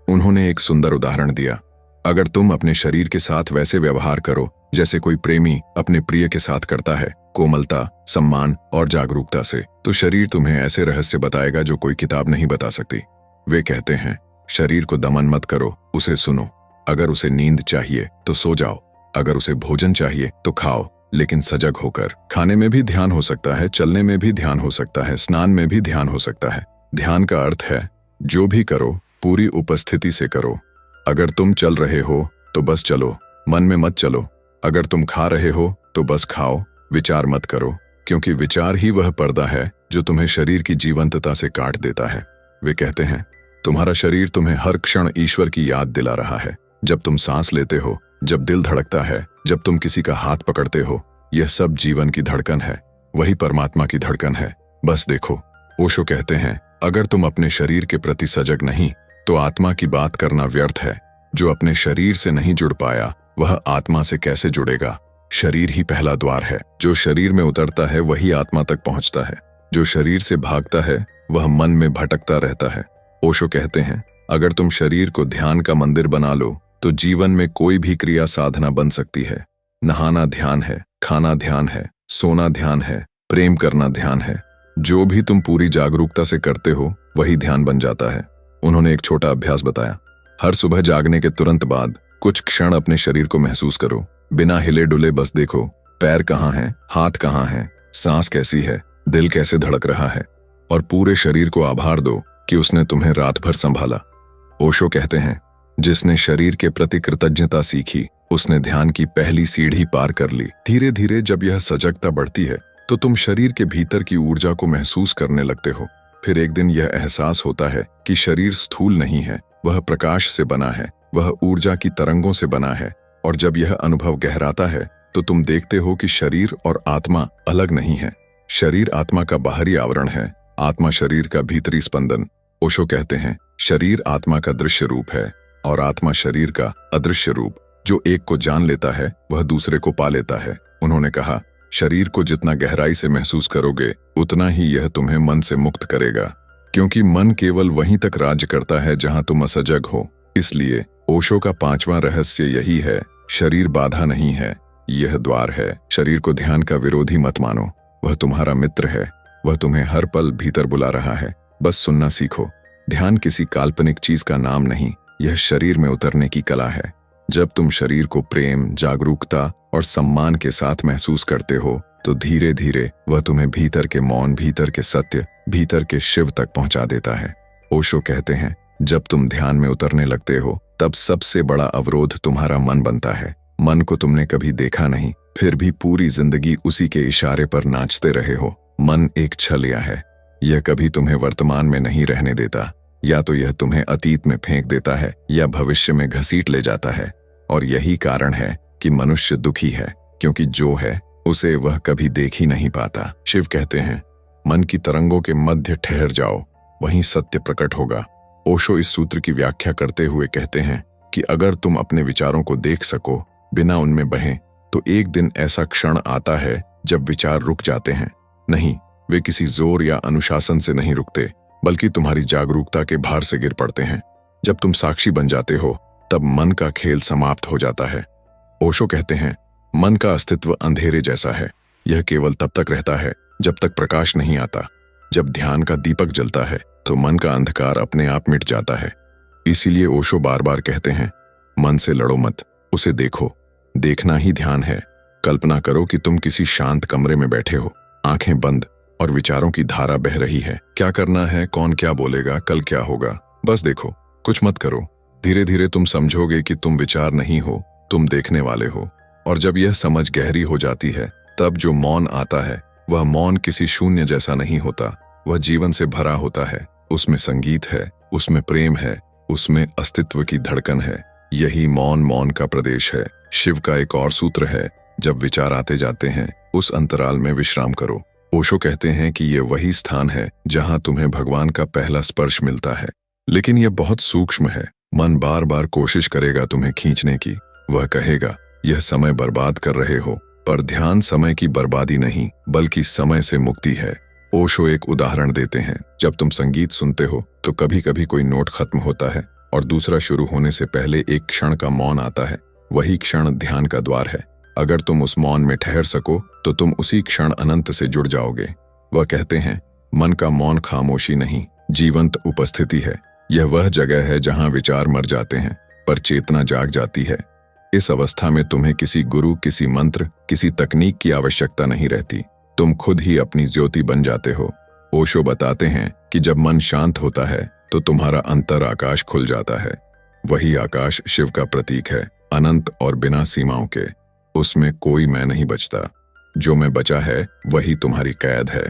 उन्होंने एक सुंदर उदाहरण दिया। अगर तुम अपने शरीर के साथ वैसे व्यवहार करो जैसे कोई प्रेमी अपने प्रिय के साथ करता है, कोमलता, सम्मान और जागरूकता से, तो शरीर तुम्हें ऐसे रहस्य बताएगा जो कोई किताब नहीं बता सकती। वे कहते हैं शरीर को दमन मत करो, उसे सुनो। अगर उसे नींद चाहिए तो सो जाओ, अगर उसे भोजन चाहिए तो खाओ, लेकिन सजग होकर। खाने में भी ध्यान हो सकता है, चलने में भी ध्यान हो सकता है, स्नान में भी ध्यान हो सकता है। ध्यान का अर्थ है जो भी करो पूरी उपस्थिति से करो। अगर तुम चल रहे हो तो बस चलो, मन में मत चलो। अगर तुम खा रहे हो तो बस खाओ, विचार मत करो, क्योंकि विचार ही वह पर्दा है जो तुम्हें शरीर की जीवंतता से काट देता है। वे कहते हैं तुम्हारा शरीर तुम्हें हर क्षण ईश्वर की याद दिला रहा है। जब तुम सांस लेते हो, जब दिल धड़कता है, जब तुम किसी का हाथ पकड़ते हो, यह सब जीवन की धड़कन है, वही परमात्मा की धड़कन है। बस देखो। ओशो कहते हैं अगर तुम अपने शरीर के प्रति सजग नहीं तो आत्मा की बात करना व्यर्थ है। जो अपने शरीर से नहीं जुड़ पाया वह आत्मा से कैसे जुड़ेगा। शरीर ही पहला द्वार है। जो शरीर में उतरता है वही आत्मा तक पहुंचता है। जो शरीर से भागता है वह मन में भटकता रहता है। ओशो कहते हैं, अगर तुम शरीर को ध्यान का मंदिर बना लो तो जीवन में कोई भी क्रिया साधना बन सकती है। नहाना ध्यान है, खाना ध्यान है, सोना ध्यान है, प्रेम करना ध्यान है। जो भी तुम पूरी जागरूकता से करते हो वही ध्यान बन जाता है। उन्होंने एक छोटा अभ्यास बताया। हर सुबह जागने के तुरंत बाद कुछ क्षण अपने शरीर को महसूस करो। बिना हिले डुले बस देखो, पैर कहाँ हैं, हाथ कहाँ हैं, सांस कैसी है, दिल कैसे धड़क रहा है, और पूरे शरीर को आभार दो कि उसने तुम्हें रात भर संभाला। ओशो कहते हैं, जिसने शरीर के प्रति कृतज्ञता सीखी उसने ध्यान की पहली सीढ़ी पार कर ली। धीरे धीरे जब यह सजगता बढ़ती है तो तुम शरीर के भीतर की ऊर्जा को महसूस करने लगते हो। फिर एक दिन यह एहसास होता है कि शरीर स्थूल नहीं है, वह प्रकाश से बना है, वह ऊर्जा की तरंगों से बना है। और जब यह अनुभव गहराता है तो तुम देखते हो कि शरीर और आत्मा अलग नहीं है। शरीर आत्मा का बाहरी आवरण है, आत्मा शरीर का भीतरी स्पंदन। ओशो कहते हैं, शरीर आत्मा का दृश्य रूप है और आत्मा शरीर का अदृश्य रूप। जो एक को जान लेता है वह दूसरे को पा लेता है। उन्होंने कहा, शरीर को जितना गहराई से महसूस करोगे उतना ही यह तुम्हें मन से मुक्त करेगा, क्योंकि मन केवल वहीं तक राज्य करता है जहां तुम असजग हो। इसलिए ओशो का 5वां रहस्य यही है, शरीर बाधा नहीं है, यह द्वार है। शरीर को ध्यान का विरोधी मत मानो, वह तुम्हारा मित्र है। वह तुम्हें हर पल भीतर बुला रहा है, बस सुनना सीखो। ध्यान किसी काल्पनिक चीज का नाम नहीं, यह शरीर में उतरने की कला है। जब तुम शरीर को प्रेम, जागरूकता और सम्मान के साथ महसूस करते हो तो धीरे धीरे वह तुम्हें भीतर के मौन, भीतर के सत्य, भीतर के शिव तक पहुंचा देता है। ओशो कहते हैं, जब तुम ध्यान में उतरने लगते हो तब सबसे बड़ा अवरोध तुम्हारा मन बनता है। मन को तुमने कभी देखा नहीं, फिर भी पूरी जिंदगी उसी के इशारे पर नाचते रहे हो। मन एक छलिया है, यह कभी तुम्हें वर्तमान में नहीं रहने देता। या तो यह तुम्हें अतीत में फेंक देता है या भविष्य में घसीट ले जाता है। और यही कारण है कि मनुष्य दुखी है, क्योंकि जो है उसे वह कभी देख ही नहीं पाता। शिव कहते हैं, मन की तरंगों के मध्य ठहर जाओ, वहीं सत्य प्रकट होगा। ओशो इस सूत्र की व्याख्या करते हुए कहते हैं कि अगर तुम अपने विचारों को देख सको बिना उनमें बहें तो एक दिन ऐसा क्षण आता है जब विचार रुक जाते हैं। नहीं, वे किसी जोर या अनुशासन से नहीं रुकते, बल्कि तुम्हारी जागरूकता के भार से गिर पड़ते हैं। जब तुम साक्षी बन जाते हो तब मन का खेल समाप्त हो जाता है। ओशो कहते हैं, मन का अस्तित्व अंधेरे जैसा है, यह केवल तब तक रहता है जब तक प्रकाश नहीं आता। जब ध्यान का दीपक जलता है तो मन का अंधकार अपने आप मिट जाता है। इसीलिए ओशो बार बार कहते हैं, मन से लड़ो मत, उसे देखो। देखना ही ध्यान है। कल्पना करो कि तुम किसी शांत कमरे में बैठे हो, आंखें बंद, और विचारों की धारा बह रही है। क्या करना है, कौन क्या बोलेगा, कल क्या होगा, बस देखो, कुछ मत करो। धीरे धीरे तुम समझोगे कि तुम विचार नहीं हो, तुम देखने वाले हो। और जब यह समझ गहरी हो जाती है तब जो मौन आता है वह मौन किसी शून्य जैसा नहीं होता, वह जीवन से भरा होता है। उसमें संगीत है, उसमें प्रेम है, उसमें अस्तित्व की धड़कन है। यही मौन मौन का प्रदेश है। शिव का एक और सूत्र है, जब विचार आते जाते हैं उस अंतराल में विश्राम करो। ओशो कहते हैं कि यह वही स्थान है जहां तुम्हें भगवान का पहला स्पर्श मिलता है। लेकिन यह बहुत सूक्ष्म है। मन बार बार कोशिश करेगा तुम्हें खींचने की। वह कहेगा, यह समय बर्बाद कर रहे हो, पर ध्यान समय की बर्बादी नहीं बल्कि समय से मुक्ति है। ओशो एक उदाहरण देते हैं, जब तुम संगीत सुनते हो तो कभी कभी कोई नोट खत्म होता है और दूसरा शुरू होने से पहले एक क्षण का मौन आता है। वही क्षण ध्यान का द्वार है। अगर तुम उस मौन में ठहर सको तो तुम उसी क्षण अनंत से जुड़ जाओगे। वह कहते हैं, मन का मौन खामोशी नहीं, जीवंत उपस्थिति है। यह वह जगह है जहां विचार मर जाते हैं पर चेतना जाग जाती है। इस अवस्था में तुम्हें किसी गुरु, किसी मंत्र, किसी तकनीक की आवश्यकता नहीं रहती। तुम खुद ही अपनी ज्योति बन जाते हो। ओशो बताते हैं कि जब मन शांत होता है तो तुम्हारा अंतर आकाश खुल जाता है। वही आकाश शिव का प्रतीक है, अनंत और बिना सीमाओं के। उसमें कोई मैं नहीं बचता। जो मैं बचा है वही तुम्हारी कैद है।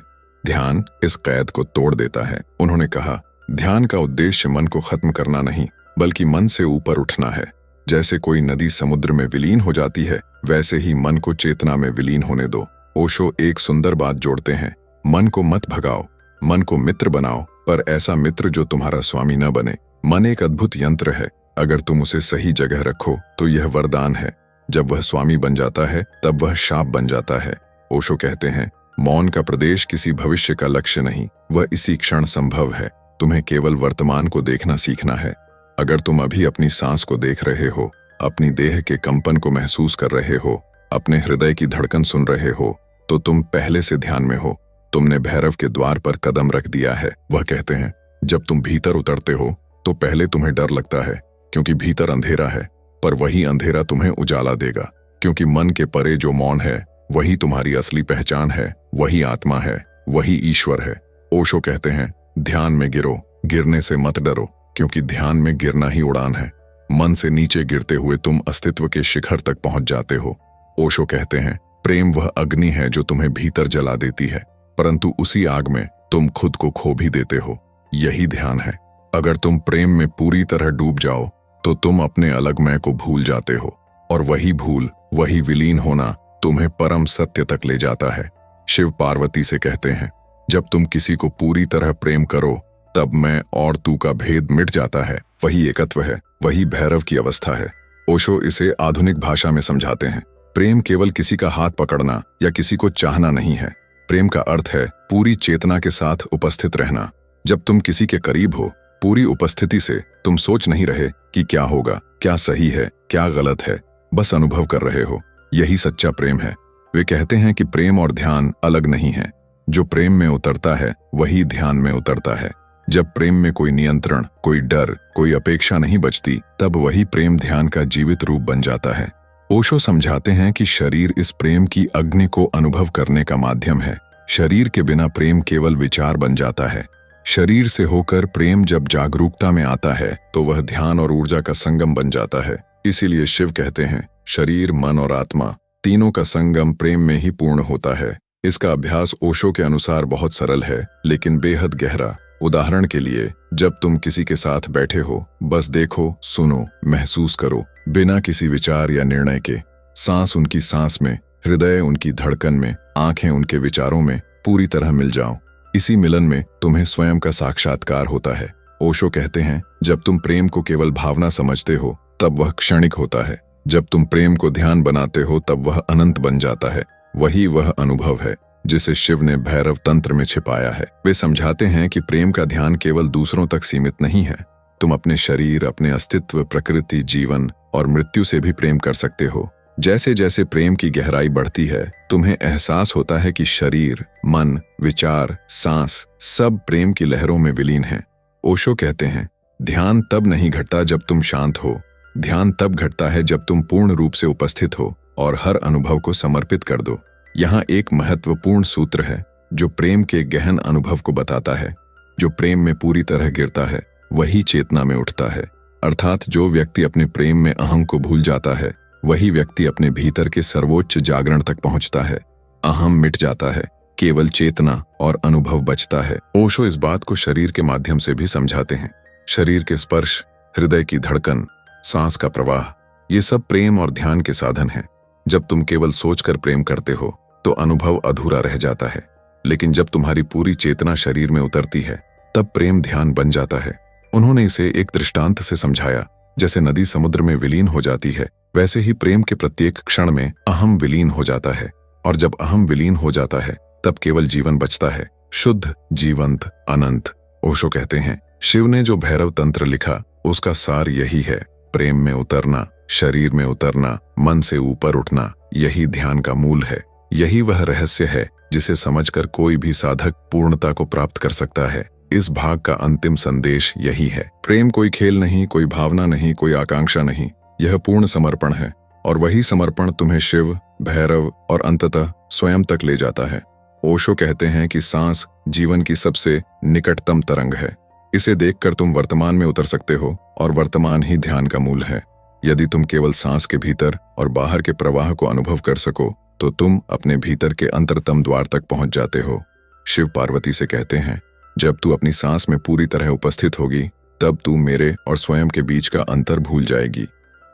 ध्यान इस कैद को तोड़ देता है। उन्होंने कहा, ध्यान का उद्देश्य मन को खत्म करना नहीं बल्कि मन से ऊपर उठना है। जैसे कोई नदी समुद्र में विलीन हो जाती है, वैसे ही मन को चेतना में विलीन होने दो। ओशो एक सुंदर बात जोड़ते हैं, मन को मत भगाओ, मन को मित्र बनाओ, पर ऐसा मित्र जो तुम्हारा स्वामी न बने। मन एक अद्भुत यंत्र है, अगर तुम उसे सही जगह रखो तो यह वरदान है। जब वह स्वामी बन जाता है तब वह शाप बन जाता है। ओशो कहते हैं, मौन का प्रदेश किसी भविष्य का लक्ष्य नहीं, वह इसी क्षण संभव है। तुम्हें केवल वर्तमान को देखना सीखना है। अगर तुम अभी अपनी सांस को देख रहे हो, अपनी देह के कंपन को महसूस कर रहे हो, अपने हृदय की धड़कन सुन रहे हो, तो तुम पहले से ध्यान में हो। तुमने भैरव के द्वार पर कदम रख दिया है। वह कहते हैं, जब तुम भीतर उतरते हो तो पहले तुम्हें डर लगता है क्योंकि भीतर अंधेरा है, पर वही अंधेरा तुम्हें उजाला देगा, क्योंकि मन के परे जो मौन है वही तुम्हारी असली पहचान है, वही आत्मा है, वही ईश्वर है। ओशो कहते हैं, ध्यान में गिरो, गिरने से मत डरो, क्योंकि ध्यान में गिरना ही उड़ान है। मन से नीचे गिरते हुए तुम अस्तित्व के शिखर तक पहुंच जाते हो। ओशो कहते हैं, प्रेम वह अग्नि है जो तुम्हें भीतर जला देती है, परंतु उसी आग में तुम खुद को खो भी देते हो। यही ध्यान है। अगर तुम प्रेम में पूरी तरह डूब जाओ तो तुम अपने अलग मैं को भूल जाते हो, और वही भूल, वही विलीन होना तुम्हें परम सत्य तक ले जाता है। शिव पार्वती से कहते हैं, जब तुम किसी को पूरी तरह प्रेम करो तब मैं और तू का भेद मिट जाता है। वही एकत्व है, वही भैरव की अवस्था है। ओशो इसे आधुनिक भाषा में समझाते हैं, प्रेम केवल किसी का हाथ पकड़ना या किसी को चाहना नहीं है। प्रेम का अर्थ है पूरी चेतना के साथ उपस्थित रहना। जब तुम किसी के करीब हो, पूरी उपस्थिति से तुम सोच नहीं रहे कि क्या होगा, क्या सही है, क्या गलत है, बस अनुभव कर रहे हो। यही सच्चा प्रेम है। वे कहते हैं कि प्रेम और ध्यान अलग नहीं है। जो प्रेम में उतरता है वही ध्यान में उतरता है। जब प्रेम में कोई नियंत्रण, कोई डर, कोई अपेक्षा नहीं बचती, तब वही प्रेम ध्यान का जीवित रूप बन जाता है। ओशो समझाते हैं कि शरीर इस प्रेम की अग्नि को अनुभव करने का माध्यम है। शरीर के बिना प्रेम केवल विचार बन जाता है। शरीर से होकर प्रेम जब जागरूकता में आता है तो वह ध्यान और ऊर्जा का संगम बन जाता है। इसीलिए शिव कहते हैं, शरीर, मन और आत्मा तीनों का संगम प्रेम में ही पूर्ण होता है। इसका अभ्यास ओशो के अनुसार बहुत सरल है, लेकिन बेहद गहरा। उदाहरण के लिए, जब तुम किसी के साथ बैठे हो, बस देखो, सुनो, महसूस करो, बिना किसी विचार या निर्णय के। सांस उनकी सांस में, हृदय उनकी धड़कन में, आंखें उनके विचारों में पूरी तरह मिल जाओ। इसी मिलन में तुम्हें स्वयं का साक्षात्कार होता है। ओशो कहते हैं, जब तुम प्रेम को केवल भावना समझते हो तब वह क्षणिक होता है। जब तुम प्रेम को ध्यान बनाते हो तब वह अनंत बन जाता है। वही वह अनुभव है जिसे शिव ने भैरव तंत्र में छिपाया है। वे समझाते हैं कि प्रेम का ध्यान केवल दूसरों तक सीमित नहीं है। तुम अपने शरीर, अपने अस्तित्व, प्रकृति, जीवन और मृत्यु से भी प्रेम कर सकते हो। जैसे जैसे प्रेम की गहराई बढ़ती है, तुम्हें एहसास होता है कि शरीर, मन, विचार, सांस सब प्रेम की लहरों में विलीन हैं। ओशो कहते हैं, ध्यान तब नहीं घटता जब तुम शांत हो। ध्यान तब घटता है जब तुम पूर्ण रूप से उपस्थित हो और हर अनुभव को समर्पित कर दो। यहाँ एक महत्वपूर्ण सूत्र है जो प्रेम के गहन अनुभव को बताता है। जो प्रेम में पूरी तरह गिरता है वही चेतना में उठता है। अर्थात जो व्यक्ति अपने प्रेम में अहम को भूल जाता है, वही व्यक्ति अपने भीतर के सर्वोच्च जागरण तक पहुंचता है। अहम मिट जाता है, केवल चेतना और अनुभव बचता है। ओशो इस बात को शरीर के माध्यम से भी समझाते हैं। शरीर के स्पर्श, हृदय की धड़कन, सांस का प्रवाह, ये सब प्रेम और ध्यान के साधन हैं। जब तुम केवल सोचकर प्रेम करते हो तो अनुभव अधूरा रह जाता है, लेकिन जब तुम्हारी पूरी चेतना शरीर में उतरती है तब प्रेम ध्यान बन जाता है। उन्होंने इसे एक दृष्टांत से समझाया। जैसे नदी समुद्र में विलीन हो जाती है, वैसे ही प्रेम के प्रत्येक क्षण में अहम विलीन हो जाता है, और जब अहम विलीन हो जाता है तब केवल जीवन बचता है, शुद्ध, जीवंत, अनंत। ओशो कहते हैं, शिव ने जो भैरव तंत्र लिखा उसका सार यही है। प्रेम में उतरना, शरीर में उतरना, मन से ऊपर उठना, यही ध्यान का मूल है। यही वह रहस्य है जिसे समझकर कोई भी साधक पूर्णता को प्राप्त कर सकता है। इस भाग का अंतिम संदेश यही है, प्रेम कोई खेल नहीं, कोई भावना नहीं, कोई आकांक्षा नहीं, यह पूर्ण समर्पण है, और वही समर्पण तुम्हें शिव, भैरव और अंततः स्वयं तक ले जाता है। ओशो कहते हैं कि सांस जीवन की सबसे निकटतम तरंग है। इसे देखकर तुम वर्तमान में उतर सकते हो, और वर्तमान ही ध्यान का मूल है। यदि तुम केवल सांस के भीतर और बाहर के प्रवाह को अनुभव कर सको तो तुम अपने भीतर के अंतरतम द्वार तक पहुंच जाते हो। शिव पार्वती से कहते हैं, जब तू अपनी सांस में पूरी तरह उपस्थित होगी तब तू मेरे और स्वयं के बीच का अंतर भूल जाएगी।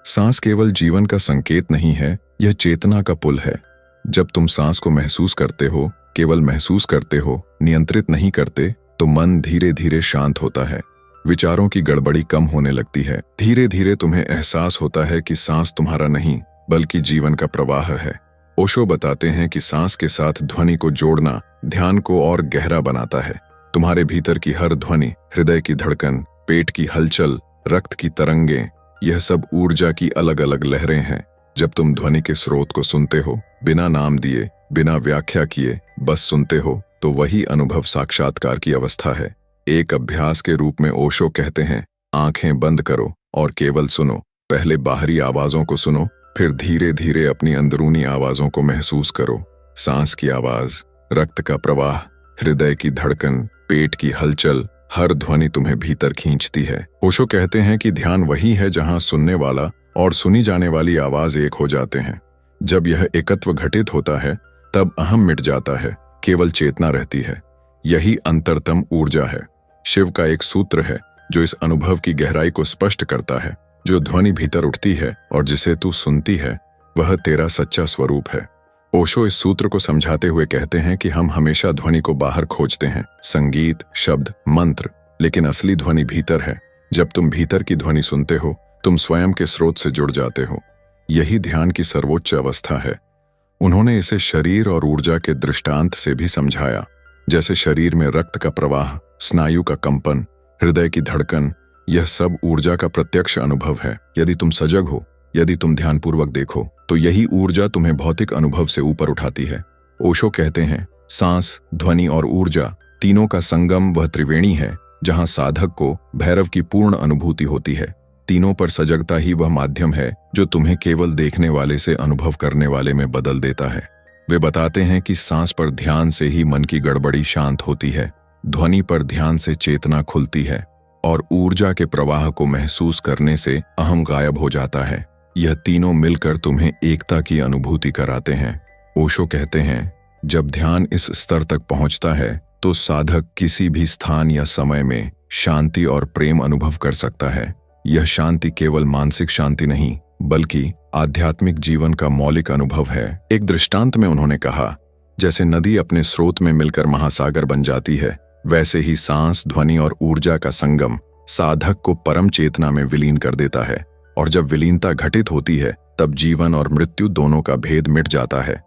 सांस केवल जीवन का संकेत नहीं है, यह चेतना का पुल है। जब तुम सांस को महसूस करते हो, केवल महसूस करते हो, नियंत्रित नहीं करते, तो मन धीरे धीरे शांत होता है। विचारों की गड़बड़ी कम होने लगती है। धीरे धीरे तुम्हें एहसास होता है कि सांस तुम्हारा नहीं, बल्कि जीवन का प्रवाह है। ओशो बताते हैं कि सांस के साथ ध्वनि को जोड़ना ध्यान को और गहरा बनाता है। तुम्हारे भीतर की हर ध्वनि, हृदय की धड़कन, पेट की हलचल, रक्त की तरंगें, यह सब ऊर्जा की अलग अलग लहरें हैं। जब तुम ध्वनि के स्रोत को सुनते हो, बिना नाम दिए, बिना व्याख्या किए, बस सुनते हो, तो वही अनुभव साक्षात्कार की अवस्था है। एक अभ्यास के रूप में ओशो कहते हैं, आंखें बंद करो और केवल सुनो। पहले बाहरी आवाजों को सुनो, फिर धीरे धीरे अपनी अंदरूनी आवाजों को महसूस करो। सांस की आवाज, रक्त का प्रवाह, हृदय की धड़कन, पेट की हलचल, हर ध्वनि तुम्हें भीतर खींचती है। ओशो कहते हैं कि ध्यान वही है जहां सुनने वाला और सुनी जाने वाली आवाज एक हो जाते हैं। जब यह एकत्व घटित होता है, तब अहम मिट जाता है, केवल चेतना रहती है। यही अंतरतम ऊर्जा है। शिव का एक सूत्र है जो इस अनुभव की गहराई को स्पष्ट करता है। जो ध्वनि भीतर उठती है और जिसे तू सुनती है, वह तेरा सच्चा स्वरूप है। ओशो इस सूत्र को समझाते हुए कहते हैं कि हम हमेशा ध्वनि को बाहर खोजते हैं, संगीत, शब्द, मंत्र, लेकिन असली ध्वनि भीतर है। जब तुम भीतर की ध्वनि सुनते हो, तुम स्वयं के स्रोत से जुड़ जाते हो। यही ध्यान की सर्वोच्च अवस्था है। उन्होंने इसे शरीर और ऊर्जा के दृष्टांत से भी समझाया। जैसे शरीर में रक्त का प्रवाह, स्नायु का कंपन, हृदय की धड़कन, यह सब ऊर्जा का प्रत्यक्ष अनुभव है। यदि तुम सजग हो, यदि तुम ध्यानपूर्वक देखो, तो यही ऊर्जा तुम्हें भौतिक अनुभव से ऊपर उठाती है। ओशो कहते हैं, सांस, ध्वनि और ऊर्जा तीनों का संगम वह त्रिवेणी है जहां साधक को भैरव की पूर्ण अनुभूति होती है। तीनों पर सजगता ही वह माध्यम है जो तुम्हें केवल देखने वाले से अनुभव करने वाले में बदल देता है। वे बताते हैं कि सांस पर ध्यान से ही मन की गड़बड़ी शांत होती है, ध्वनि पर ध्यान से चेतना खुलती है और ऊर्जा के प्रवाह को महसूस करने से अहम गायब हो जाता है। यह तीनों मिलकर तुम्हें एकता की अनुभूति कराते हैं। ओशो कहते हैं, जब ध्यान इस स्तर तक पहुंचता है तो साधक किसी भी स्थान या समय में शांति और प्रेम अनुभव कर सकता है। यह शांति केवल मानसिक शांति नहीं, बल्कि आध्यात्मिक जीवन का मौलिक अनुभव है। एक दृष्टांत में उन्होंने कहा, जैसे नदी अपने स्रोत में मिलकर महासागर बन जाती है, वैसे ही सांस, ध्वनि और ऊर्जा का संगम साधक को परम चेतना में विलीन कर देता है। और जब विलीनता घटित होती है, तब जीवन और मृत्यु दोनों का भेद मिट जाता है।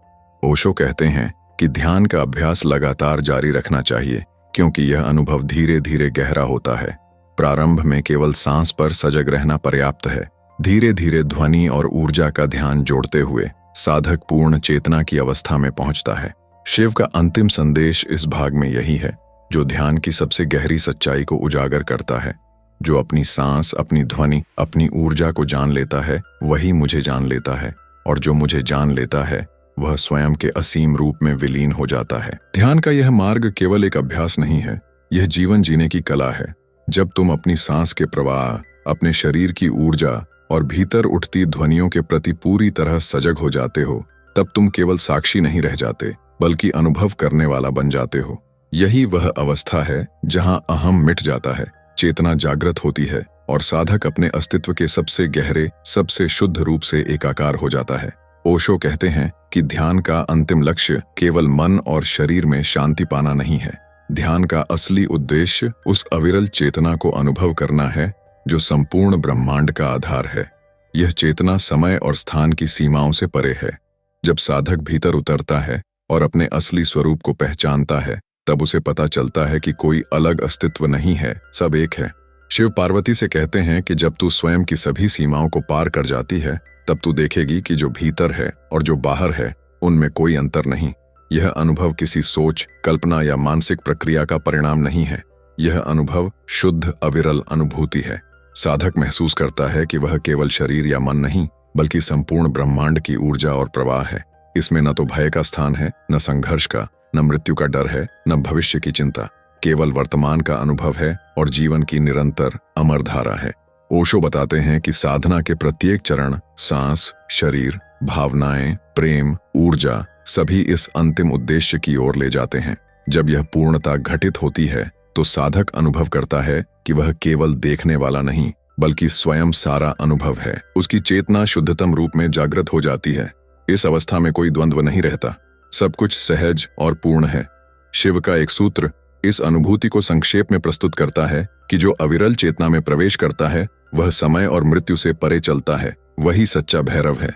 ओशो कहते हैं कि ध्यान का अभ्यास लगातार जारी रखना चाहिए, क्योंकि यह अनुभव धीरे धीरे गहरा होता है। प्रारंभ में केवल सांस पर सजग रहना पर्याप्त है। धीरे धीरे ध्वनि और ऊर्जा का ध्यान जोड़ते हुए साधक पूर्ण चेतना की अवस्था में पहुंचता है। शिव का अंतिम संदेश इस भाग में यही है। जो ध्यान की सबसे गहरी सच्चाई को उजागर करता है, जो अपनी सांस, अपनी ध्वनि, अपनी ऊर्जा को जान लेता है, वही मुझे जान लेता है, और जो मुझे जान लेता है वह स्वयं के असीम रूप में विलीन हो जाता है। ध्यान का यह मार्ग केवल एक अभ्यास नहीं है, यह जीवन जीने की कला है। जब तुम अपनी सांस के प्रवाह, अपने शरीर की ऊर्जा और भीतर उठती ध्वनियों के प्रति पूरी तरह सजग हो जाते हो, तब तुम केवल साक्षी नहीं रह जाते, बल्कि अनुभव करने वाला बन जाते हो। यही वह अवस्था है जहां अहम मिट जाता है, चेतना जागृत होती है और साधक अपने अस्तित्व के सबसे गहरे, सबसे शुद्ध रूप से एकाकार हो जाता है। ओशो कहते हैं कि ध्यान का अंतिम लक्ष्य केवल मन और शरीर में शांति पाना नहीं है। ध्यान का असली उद्देश्य उस अविरल चेतना को अनुभव करना है जो संपूर्ण ब्रह्मांड का आधार है। यह चेतना समय और स्थान की सीमाओं से परे है। जब साधक भीतर उतरता है और अपने असली स्वरूप को पहचानता है, तब उसे पता चलता है कि कोई अलग अस्तित्व नहीं है, सब एक है। शिव पार्वती से कहते हैं कि जब तू स्वयं की सभी सीमाओं को पार कर जाती है, तब तू देखेगी कि जो भीतर है और जो बाहर है, उनमें कोई अंतर नहीं। यह अनुभव किसी सोच, कल्पना या मानसिक प्रक्रिया का परिणाम नहीं है। यह अनुभव शुद्ध अविरल अनुभूति है। साधक महसूस करता है कि वह केवल शरीर या मन नहीं, बल्कि संपूर्ण ब्रह्मांड की ऊर्जा और प्रवाह है। इसमें न तो भय का स्थान है, न संघर्ष का, न मृत्यु का डर है, न भविष्य की चिंता। केवल वर्तमान का अनुभव है और जीवन की निरंतर अमर धारा है। ओशो बताते हैं कि साधना के प्रत्येक चरण, सांस, शरीर, भावनाएं, प्रेम, ऊर्जा, सभी इस अंतिम उद्देश्य की ओर ले जाते हैं। जब यह पूर्णता घटित होती है, तो साधक अनुभव करता है कि वह केवल देखने वाला नहीं, बल्कि स्वयं सारा अनुभव है। उसकी चेतना शुद्धतम रूप में जागृत हो जाती है। इस अवस्था में कोई द्वंद्व नहीं रहता, सब कुछ सहज और पूर्ण है। शिव का एक सूत्र इस अनुभूति को संक्षेप में प्रस्तुत करता है कि जो अविरल चेतना में प्रवेश करता है, वह समय और मृत्यु से परे चलता है। वही सच्चा भैरव है।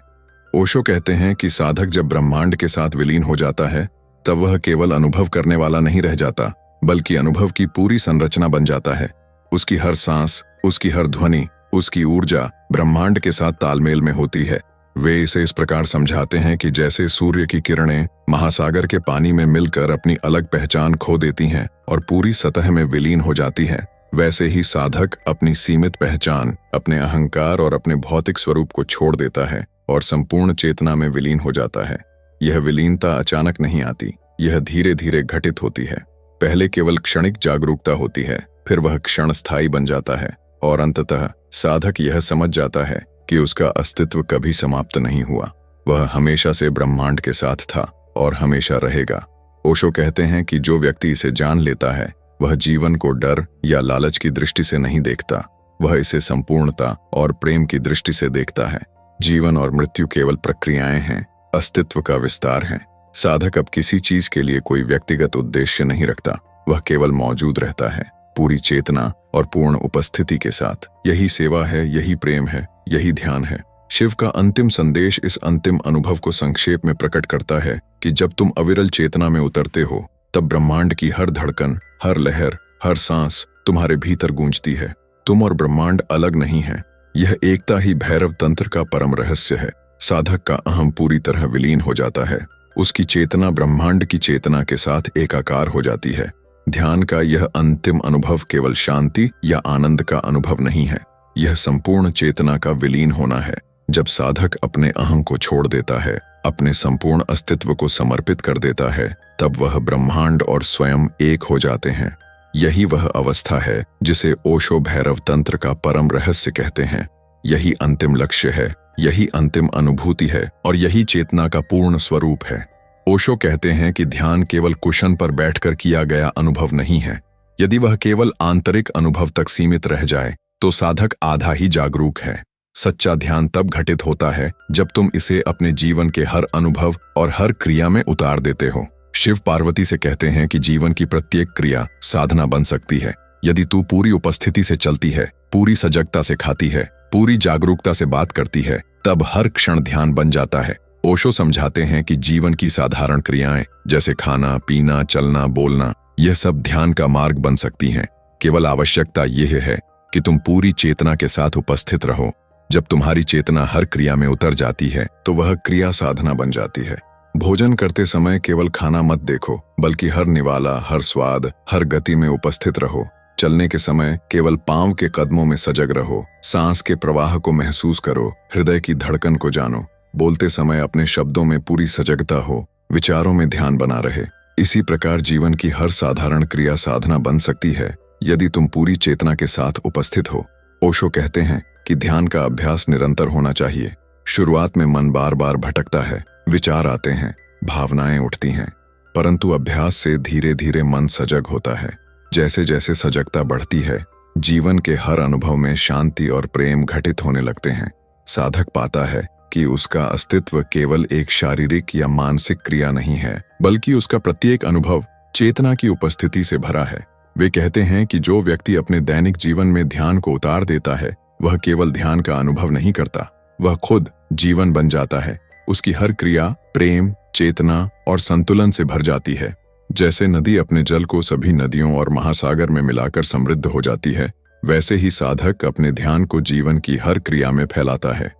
ओशो कहते हैं कि साधक जब ब्रह्मांड के साथ विलीन हो जाता है तब वह केवल अनुभव करने वाला नहीं रह जाता, बल्कि अनुभव की पूरी संरचना बन जाता है। उसकी हर सांस, उसकी हर ध्वनि, उसकी ऊर्जा ब्रह्मांड के साथ तालमेल में होती है। वे इसे इस प्रकार समझाते हैं कि जैसे सूर्य की किरणें महासागर के पानी में मिलकर अपनी अलग पहचान खो देती हैं और पूरी सतह में विलीन हो जाती हैं, वैसे ही साधक अपनी सीमित पहचान, अपने अहंकार और अपने भौतिक स्वरूप को छोड़ देता है और संपूर्ण चेतना में विलीन हो जाता है। यह विलीनता अचानक नहीं आती, यह धीरे धीरे घटित होती है। पहले केवल क्षणिक जागरूकता होती है, फिर वह क्षण स्थायी बन जाता है और अंततः साधक यह समझ जाता है कि उसका अस्तित्व कभी समाप्त नहीं हुआ। वह हमेशा से ब्रह्मांड के साथ था और हमेशा रहेगा। ओशो कहते हैं कि जो व्यक्ति इसे जान लेता है वह जीवन को डर या लालच की दृष्टि से नहीं देखता, वह इसे संपूर्णता और प्रेम की दृष्टि से देखता है। जीवन और मृत्यु केवल प्रक्रियाएं हैं, अस्तित्व का विस्तार है। साधक अब किसी चीज के लिए कोई व्यक्तिगत उद्देश्य नहीं रखता, वह केवल मौजूद रहता है, पूरी चेतना और पूर्ण उपस्थिति के साथ। यही सेवा है, यही प्रेम है, यही ध्यान है। शिव का अंतिम संदेश इस अंतिम अनुभव को संक्षेप में प्रकट करता है कि जब तुम अविरल चेतना में उतरते हो तब ब्रह्मांड की हर धड़कन, हर लहर, हर सांस तुम्हारे भीतर गूंजती है। तुम और ब्रह्मांड अलग नहीं है। यह एकता ही भैरव तंत्र का परम रहस्य है। साधक का अहम पूरी तरह विलीन हो जाता है, उसकी चेतना ब्रह्मांड की चेतना के साथ एकाकार हो जाती है। ध्यान का यह अंतिम अनुभव केवल शांति या आनंद का अनुभव नहीं है, यह संपूर्ण चेतना का विलीन होना है। जब साधक अपने अहं को छोड़ देता है, अपने संपूर्ण अस्तित्व को समर्पित कर देता है, तब वह ब्रह्मांड और स्वयं एक हो जाते हैं। यही वह अवस्था है जिसे ओशो भैरव तंत्र का परम रहस्य कहते हैं। यही अंतिम लक्ष्य है, यही अंतिम अनुभूति है और यही चेतना का पूर्ण स्वरूप है। ओशो कहते हैं कि ध्यान केवल कुशन पर बैठकर किया गया अनुभव नहीं है। यदि वह केवल आंतरिक अनुभव तक सीमित रह जाए तो साधक आधा ही जागरूक है। सच्चा ध्यान तब घटित होता है जब तुम इसे अपने जीवन के हर अनुभव और हर क्रिया में उतार देते हो। शिव पार्वती से कहते हैं कि जीवन की प्रत्येक क्रिया साधना बन सकती है। यदि तू पूरी उपस्थिति से चलती है, पूरी सजगता से खाती है, पूरी जागरूकता से बात करती है, तब हर क्षण ध्यान बन जाता है। ओशो समझाते हैं कि जीवन की साधारण क्रियाएं जैसे खाना, पीना, चलना, बोलना, यह सब ध्यान का मार्ग बन सकती हैं। केवल आवश्यकता यह है कि तुम पूरी चेतना के साथ उपस्थित रहो। जब तुम्हारी चेतना हर क्रिया में उतर जाती है तो वह क्रिया साधना बन जाती है। भोजन करते समय केवल खाना मत देखो, बल्कि हर निवाला, हर स्वाद, हर गति में उपस्थित रहो। चलने के समय केवल पांव के कदमों में सजग रहो, सांस के प्रवाह को महसूस करो, हृदय की धड़कन को जानो। बोलते समय अपने शब्दों में पूरी सजगता हो, विचारों में ध्यान बना रहे। इसी प्रकार जीवन की हर साधारण क्रिया साधना बन सकती है यदि तुम पूरी चेतना के साथ उपस्थित हो। ओशो कहते हैं कि ध्यान का अभ्यास निरंतर होना चाहिए। शुरुआत में मन बार बार भटकता है, विचार आते हैं, भावनाएं उठती हैं, परंतु अभ्यास से धीरे धीरे मन सजग होता है। जैसे जैसे सजगता बढ़ती है, जीवन के हर अनुभव में शांति और प्रेम घटित होने लगते हैं। साधक पाता है कि उसका अस्तित्व केवल एक शारीरिक या मानसिक क्रिया नहीं है, बल्कि उसका प्रत्येक अनुभव चेतना की उपस्थिति से भरा है। वे कहते हैं कि जो व्यक्ति अपने दैनिक जीवन में ध्यान को उतार देता है, वह केवल ध्यान का अनुभव नहीं करता, वह खुद जीवन बन जाता है। उसकी हर क्रिया प्रेम, चेतना और संतुलन से भर जाती है। जैसे नदी अपने जल को सभी नदियों और महासागर में मिलाकर समृद्ध हो जाती है, वैसे ही साधक अपने ध्यान को जीवन की हर क्रिया में फैलाता है।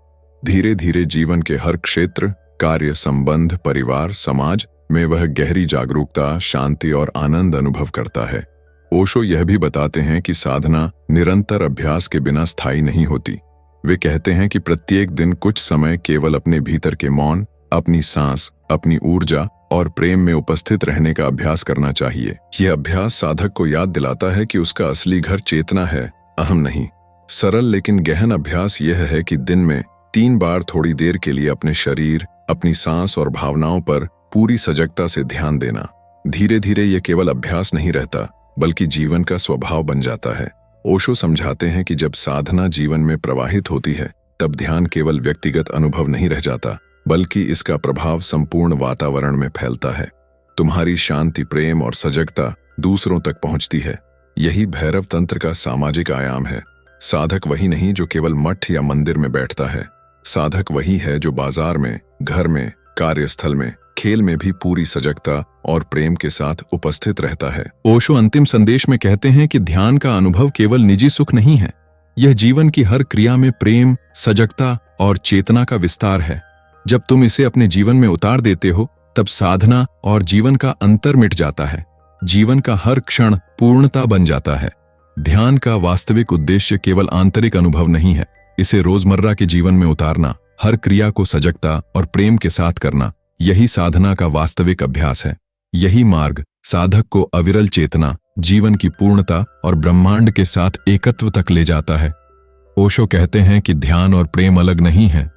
धीरे धीरे जीवन के हर क्षेत्र, कार्य, संबंध, परिवार, समाज में वह गहरी जागरूकता, शांति और आनंद अनुभव करता है। ओशो यह भी बताते हैं कि साधना निरंतर अभ्यास के बिना स्थायी नहीं होती। वे कहते हैं कि प्रत्येक दिन कुछ समय केवल अपने भीतर के मौन, अपनी सांस, अपनी ऊर्जा और प्रेम में उपस्थित रहने का अभ्यास करना चाहिए। यह अभ्यास साधक को याद दिलाता है कि उसका असली घर चेतना है, अहम नहीं। सरल लेकिन गहन अभ्यास यह है कि दिन में 3 बार थोड़ी देर के लिए अपने शरीर, अपनी सांस और भावनाओं पर पूरी सजगता से ध्यान देना। धीरे धीरे यह केवल अभ्यास नहीं रहता, बल्कि जीवन का स्वभाव बन जाता है। ओशो समझाते हैं कि जब साधना जीवन में प्रवाहित होती है, तब ध्यान केवल व्यक्तिगत अनुभव नहीं रह जाता, बल्कि इसका प्रभाव संपूर्ण वातावरण में फैलता है। तुम्हारी शांति, प्रेम और सजगता दूसरों तक पहुंचती है। यही भैरव तंत्र का सामाजिक आयाम है। साधक वही नहीं जो केवल मठ या मंदिर में बैठता है। साधक वही है जो बाजार में, घर में, कार्यस्थल में, खेल में भी पूरी सजगता और प्रेम के साथ उपस्थित रहता है। ओशो अंतिम संदेश में कहते हैं कि ध्यान का अनुभव केवल निजी सुख नहीं है, यह जीवन की हर क्रिया में प्रेम, सजगता और चेतना का विस्तार है। जब तुम इसे अपने जीवन में उतार देते हो, तब साधना और जीवन का अंतर मिट जाता है। जीवन का हर क्षण पूर्णता बन जाता है। ध्यान का वास्तविक उद्देश्य केवल आंतरिक अनुभव नहीं है, इसे रोजमर्रा के जीवन में उतारना, हर क्रिया को सजगता और प्रेम के साथ करना, यही साधना का वास्तविक अभ्यास है। यही मार्ग साधक को अविरल चेतना, जीवन की पूर्णता और ब्रह्मांड के साथ एकत्व तक ले जाता है। ओशो कहते हैं कि ध्यान और प्रेम अलग नहीं है।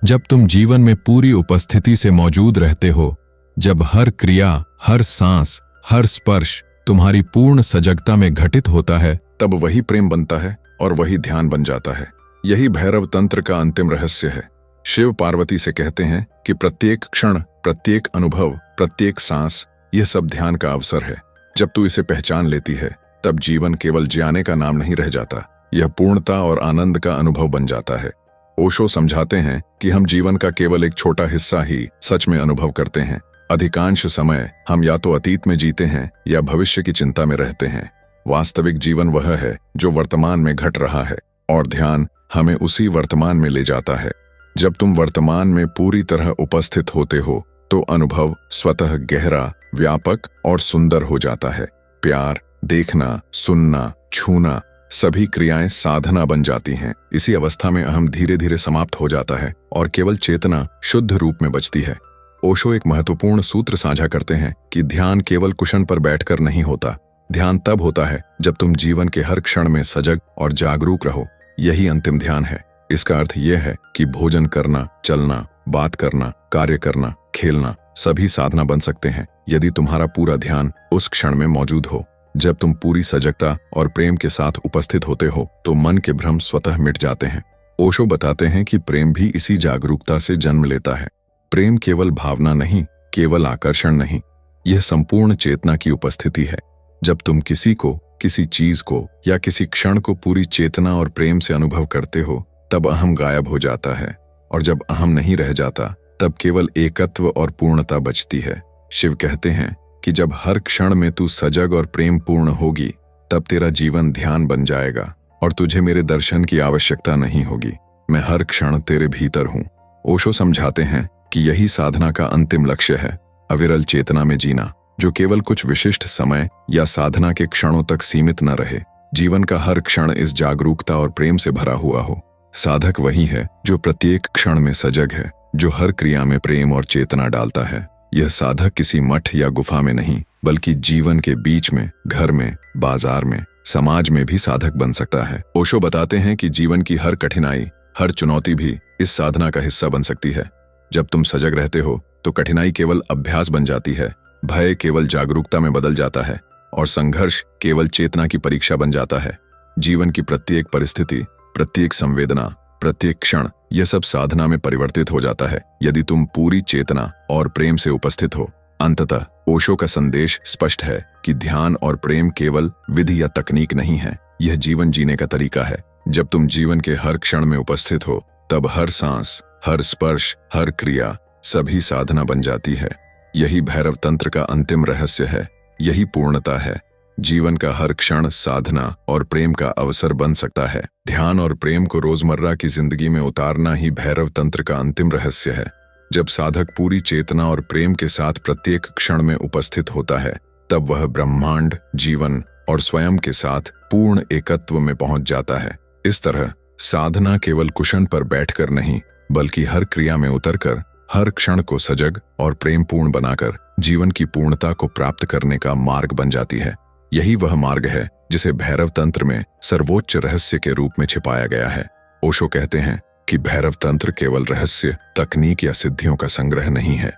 जब तुम जीवन में पूरी उपस्थिति से मौजूद रहते हो, जब हर क्रिया, हर सांस, हर स्पर्श तुम्हारी पूर्ण सजगता में घटित होता है, तब वही प्रेम बनता है और वही ध्यान बन जाता है। यही भैरव तंत्र का अंतिम रहस्य है। शिव पार्वती से कहते हैं कि प्रत्येक क्षण, प्रत्येक अनुभव, प्रत्येक सांस, यह सब ध्यान का अवसर है। जब तू इसे पहचान लेती है, तब जीवन केवल जियाने का नाम नहीं रह जाता, यह पूर्णता और आनंद का अनुभव बन जाता है। ओशो समझाते हैं कि हम जीवन का केवल एक छोटा हिस्सा ही सच में अनुभव करते हैं। अधिकांश समय हम या तो अतीत में जीते हैं या भविष्य की चिंता में रहते हैं। वास्तविक जीवन वह है जो वर्तमान में घट रहा है, और ध्यान हमें उसी वर्तमान में ले जाता है। जब तुम वर्तमान में पूरी तरह उपस्थित होते हो, तो अनुभव स्वतः गहरा, व्यापक और सुंदर हो जाता है। प्यार, देखना, सुनना, छूना, सभी क्रियाएं साधना बन जाती हैं। इसी अवस्था में अहम धीरे धीरे समाप्त हो जाता है और केवल चेतना शुद्ध रूप में बचती है। ओशो एक महत्वपूर्ण सूत्र साझा करते हैं कि ध्यान केवल कुशन पर बैठकर नहीं होता। ध्यान तब होता है जब तुम जीवन के हर क्षण में सजग और जागरूक रहो। यही अंतिम ध्यान है। इसका अर्थ यह है कि भोजन करना, चलना, बात करना, कार्य करना, खेलना, सभी साधना बन सकते हैं यदि तुम्हारा पूरा ध्यान उस क्षण में मौजूद हो। जब तुम पूरी सजगता और प्रेम के साथ उपस्थित होते हो, तो मन के भ्रम स्वतः मिट जाते हैं। ओशो बताते हैं कि प्रेम भी इसी जागरूकता से जन्म लेता है। प्रेम केवल भावना नहीं, केवल आकर्षण नहीं, यह संपूर्ण चेतना की उपस्थिति है। जब तुम किसी को, किसी चीज को या किसी क्षण को पूरी चेतना और प्रेम से अनुभव करते हो, तब अहम गायब हो जाता है, और जब अहम नहीं रह जाता, तब केवल एकत्व और पूर्णता बचती है। शिव कहते हैं कि जब हर क्षण में तू सजग और प्रेम पूर्ण होगी, तब तेरा जीवन ध्यान बन जाएगा और तुझे मेरे दर्शन की आवश्यकता नहीं होगी। मैं हर क्षण तेरे भीतर हूँ। ओशो समझाते हैं कि यही साधना का अंतिम लक्ष्य है, अविरल चेतना में जीना, जो केवल कुछ विशिष्ट समय या साधना के क्षणों तक सीमित न रहे। जीवन का हर क्षण इस जागरूकता और प्रेम से भरा हुआ हो। साधक वही है जो प्रत्येक क्षण में सजग है, जो हर क्रिया में प्रेम और चेतना डालता है। यह साधक किसी मठ या गुफा में नहीं, बल्कि जीवन के बीच में, घर में, बाजार में, समाज में भी साधक बन सकता है। ओशो बताते हैं कि जीवन की हर कठिनाई, हर चुनौती भी इस साधना का हिस्सा बन सकती है। जब तुम सजग रहते हो, तो कठिनाई केवल अभ्यास बन जाती है, भय केवल जागरूकता में बदल जाता है, और संघर्ष केवल चेतना की परीक्षा बन जाता है। जीवन की प्रत्येक परिस्थिति, प्रत्येक संवेदना, प्रत्येक क्षण, यह सब साधना में परिवर्तित हो जाता है यदि तुम पूरी चेतना और प्रेम से उपस्थित हो। अंततः ओशो का संदेश स्पष्ट है कि ध्यान और प्रेम केवल विधि या तकनीक नहीं है, यह जीवन जीने का तरीका है। जब तुम जीवन के हर क्षण में उपस्थित हो, तब हर सांस, हर स्पर्श, हर क्रिया, सभी साधना बन जाती है। यही भैरव तंत्र का अंतिम रहस्य है, यही पूर्णता है। जीवन का हर क्षण साधना और प्रेम का अवसर बन सकता है। ध्यान और प्रेम को रोजमर्रा की जिंदगी में उतारना ही भैरव तंत्र का अंतिम रहस्य है। जब साधक पूरी चेतना और प्रेम के साथ प्रत्येक क्षण में उपस्थित होता है, तब वह ब्रह्मांड, जीवन और स्वयं के साथ पूर्ण एकत्व में पहुंच जाता है। इस तरह साधना केवल कुशन पर बैठकर नहीं, बल्कि हर क्रिया में उतरकर, हर क्षण को सजग और प्रेमपूर्ण बनाकर जीवन की पूर्णता को प्राप्त करने का मार्ग बन जाती है। यही वह मार्ग है जिसे भैरव तंत्र में सर्वोच्च रहस्य के रूप में छिपाया गया है। ओशो कहते हैं कि भैरव तंत्र केवल रहस्य, तकनीक या सिद्धियों का संग्रह नहीं है,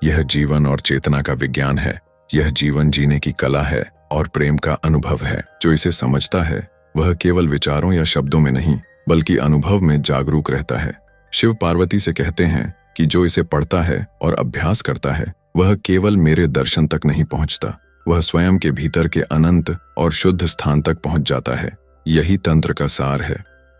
यह जीवन और चेतना का विज्ञान है। यह जीवन जीने की कला है और प्रेम का अनुभव है। जो इसे समझता है, वह केवल विचारों या शब्दों में नहीं, बल्कि अनुभव में जागरूक रहता है। शिव पार्वती से कहते हैं कि जो इसे पढ़ता है और अभ्यास करता है, वह केवल मेरे दर्शन तक नहीं पहुंचता, वह स्वयं के भीतर के अनंत और शुद्ध स्थान तक पहुंच जाता है। यही तंत्र का सार है।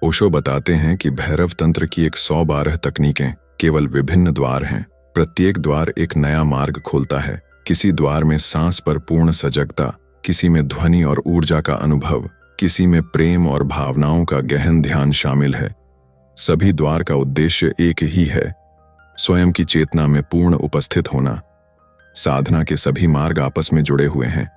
ओशो बताते हैं कि भैरव तंत्र की 112 तकनीकें केवल विभिन्न द्वार हैं। प्रत्येक द्वार एक नया मार्ग खोलता है। किसी द्वार में सांस पर पूर्ण सजगता, किसी में ध्वनि और ऊर्जा का अनुभव, किसी में प्रेम और भावनाओं का गहन ध्यान शामिल है। सभी द्वार का उद्देश्य एक ही है, स्वयं की चेतना में पूर्ण उपस्थित होना। साधना के सभी मार्ग आपस में जुड़े हुए हैं।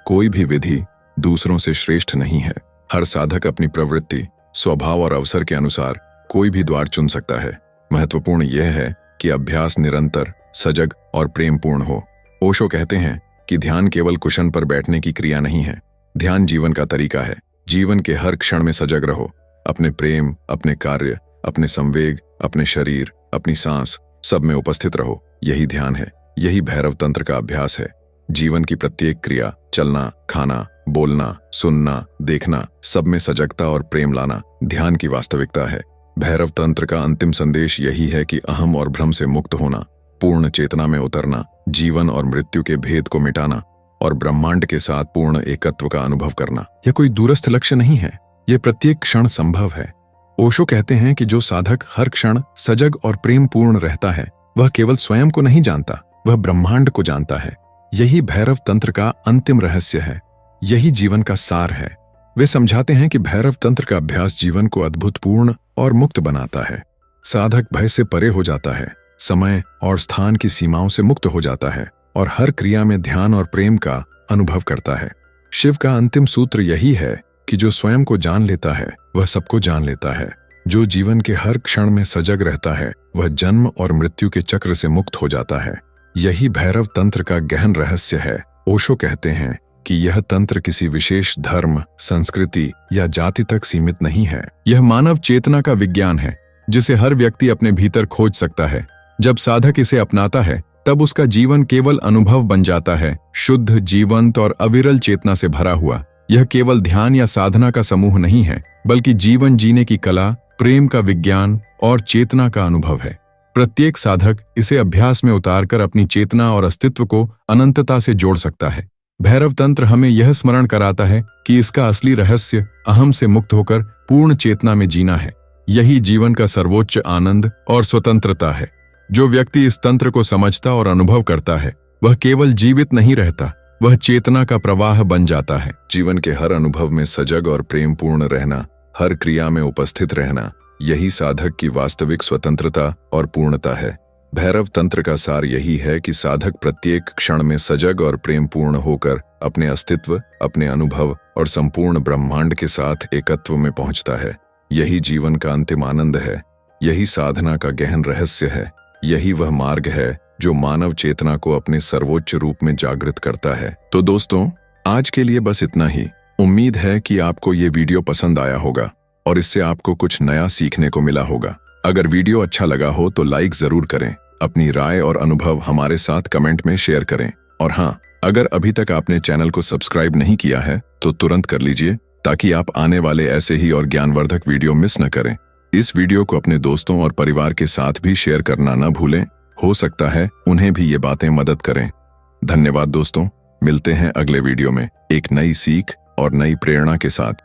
कोई भी विधि दूसरों से श्रेष्ठ नहीं है। हर साधक अपनी प्रवृत्ति, स्वभाव और अवसर के अनुसार कोई भी द्वार चुन सकता है। महत्वपूर्ण यह है कि अभ्यास निरंतर, सजग और प्रेमपूर्ण हो। ओशो कहते हैं कि ध्यान केवल कुशन पर बैठने की क्रिया नहीं है, ध्यान जीवन का तरीका है। जीवन के हर क्षण में सजग रहो। अपने प्रेम, अपने कार्य, अपने संवेग, अपने शरीर, अपनी सांस, सब में उपस्थित रहो। यही ध्यान है, यही भैरव तंत्र का अभ्यास है। जीवन की प्रत्येक क्रिया, चलना, खाना, बोलना, सुनना, देखना, सब में सजगता और प्रेम लाना ध्यान की वास्तविकता है। भैरव तंत्र का अंतिम संदेश यही है कि अहम और भ्रम से मुक्त होना, पूर्ण चेतना में उतरना, जीवन और मृत्यु के भेद को मिटाना और ब्रह्मांड के साथ पूर्ण एकत्व का अनुभव करना। यह कोई दूरस्थ लक्ष्य नहीं है, यह प्रत्येक क्षण संभव है। ओशो कहते हैं कि जो साधक हर क्षण सजग और प्रेम पूर्ण रहता है, वह केवल स्वयं को नहीं जानता, वह ब्रह्मांड को जानता है। यही भैरव तंत्र का अंतिम रहस्य है, यही जीवन का सार है। वे समझाते हैं कि भैरव तंत्र का अभ्यास जीवन को अद्भुतपूर्ण और मुक्त बनाता है। साधक भय से परे हो जाता है, समय और स्थान की सीमाओं से मुक्त हो जाता है और हर क्रिया में ध्यान और प्रेम का अनुभव करता है। शिव का अंतिम सूत्र यही है कि जो स्वयं को जान लेता है, वह सबको जान लेता है। जो जीवन के हर क्षण में सजग रहता है, वह जन्म और मृत्यु के चक्र से मुक्त हो जाता है। यही भैरव तंत्र का गहन रहस्य है। ओशो कहते हैं कि यह तंत्र किसी विशेष धर्म, संस्कृति या जाति तक सीमित नहीं है। यह मानव चेतना का विज्ञान है, जिसे हर व्यक्ति अपने भीतर खोज सकता है। जब साधक इसे अपनाता है, तब उसका जीवन केवल अनुभव बन जाता है, शुद्ध, जीवंत और अविरल चेतना से भरा हुआ। यह केवल ध्यान या साधना का समूह नहीं है, बल्कि जीवन जीने की कला, प्रेम का विज्ञान और चेतना का अनुभव है। प्रत्येक साधक इसे अभ्यास में उतारकर अपनी चेतना और अस्तित्व को अनंतता से जोड़ सकता है। भैरव तंत्र हमें यह स्मरण कराता है कि इसका असली रहस्य अहम से मुक्त होकर पूर्ण चेतना में जीना है। यही जीवन का सर्वोच्च आनंद और स्वतंत्रता है। जो व्यक्ति इस तंत्र को समझता और अनुभव करता है, वह केवल जीवित नहीं रहता, वह चेतना का प्रवाह बन जाता है। जीवन के हर अनुभव में सजग और प्रेमपूर्ण रहना, हर क्रिया में उपस्थित रहना, यही साधक की वास्तविक स्वतंत्रता और पूर्णता है। भैरव तंत्र का सार यही है कि साधक प्रत्येक क्षण में सजग और प्रेमपूर्ण होकर अपने अस्तित्व, अपने अनुभव और संपूर्ण ब्रह्मांड के साथ एकत्व में पहुंचता है। यही जीवन का अंतिम आनंद है, यही साधना का गहन रहस्य है, यही वह मार्ग है जो मानव चेतना को अपने सर्वोच्च रूप में जागृत करता है। तो दोस्तों, आज के लिए बस इतना ही। उम्मीद है कि आपको ये वीडियो पसंद आया होगा और इससे आपको कुछ नया सीखने को मिला होगा। अगर वीडियो अच्छा लगा हो तो लाइक जरूर करें, अपनी राय और अनुभव हमारे साथ कमेंट में शेयर करें। और हाँ, अगर अभी तक आपने चैनल को सब्सक्राइब नहीं किया है तो तुरंत कर लीजिए, ताकि आप आने वाले ऐसे ही और ज्ञानवर्धक वीडियो मिस न करें। इस वीडियो को अपने दोस्तों और परिवार के साथ भी शेयर करना न भूलें, हो सकता है उन्हें भी ये बातें मदद करें। धन्यवाद दोस्तों, मिलते हैं अगले वीडियो में एक नई सीख और नई प्रेरणा के साथ।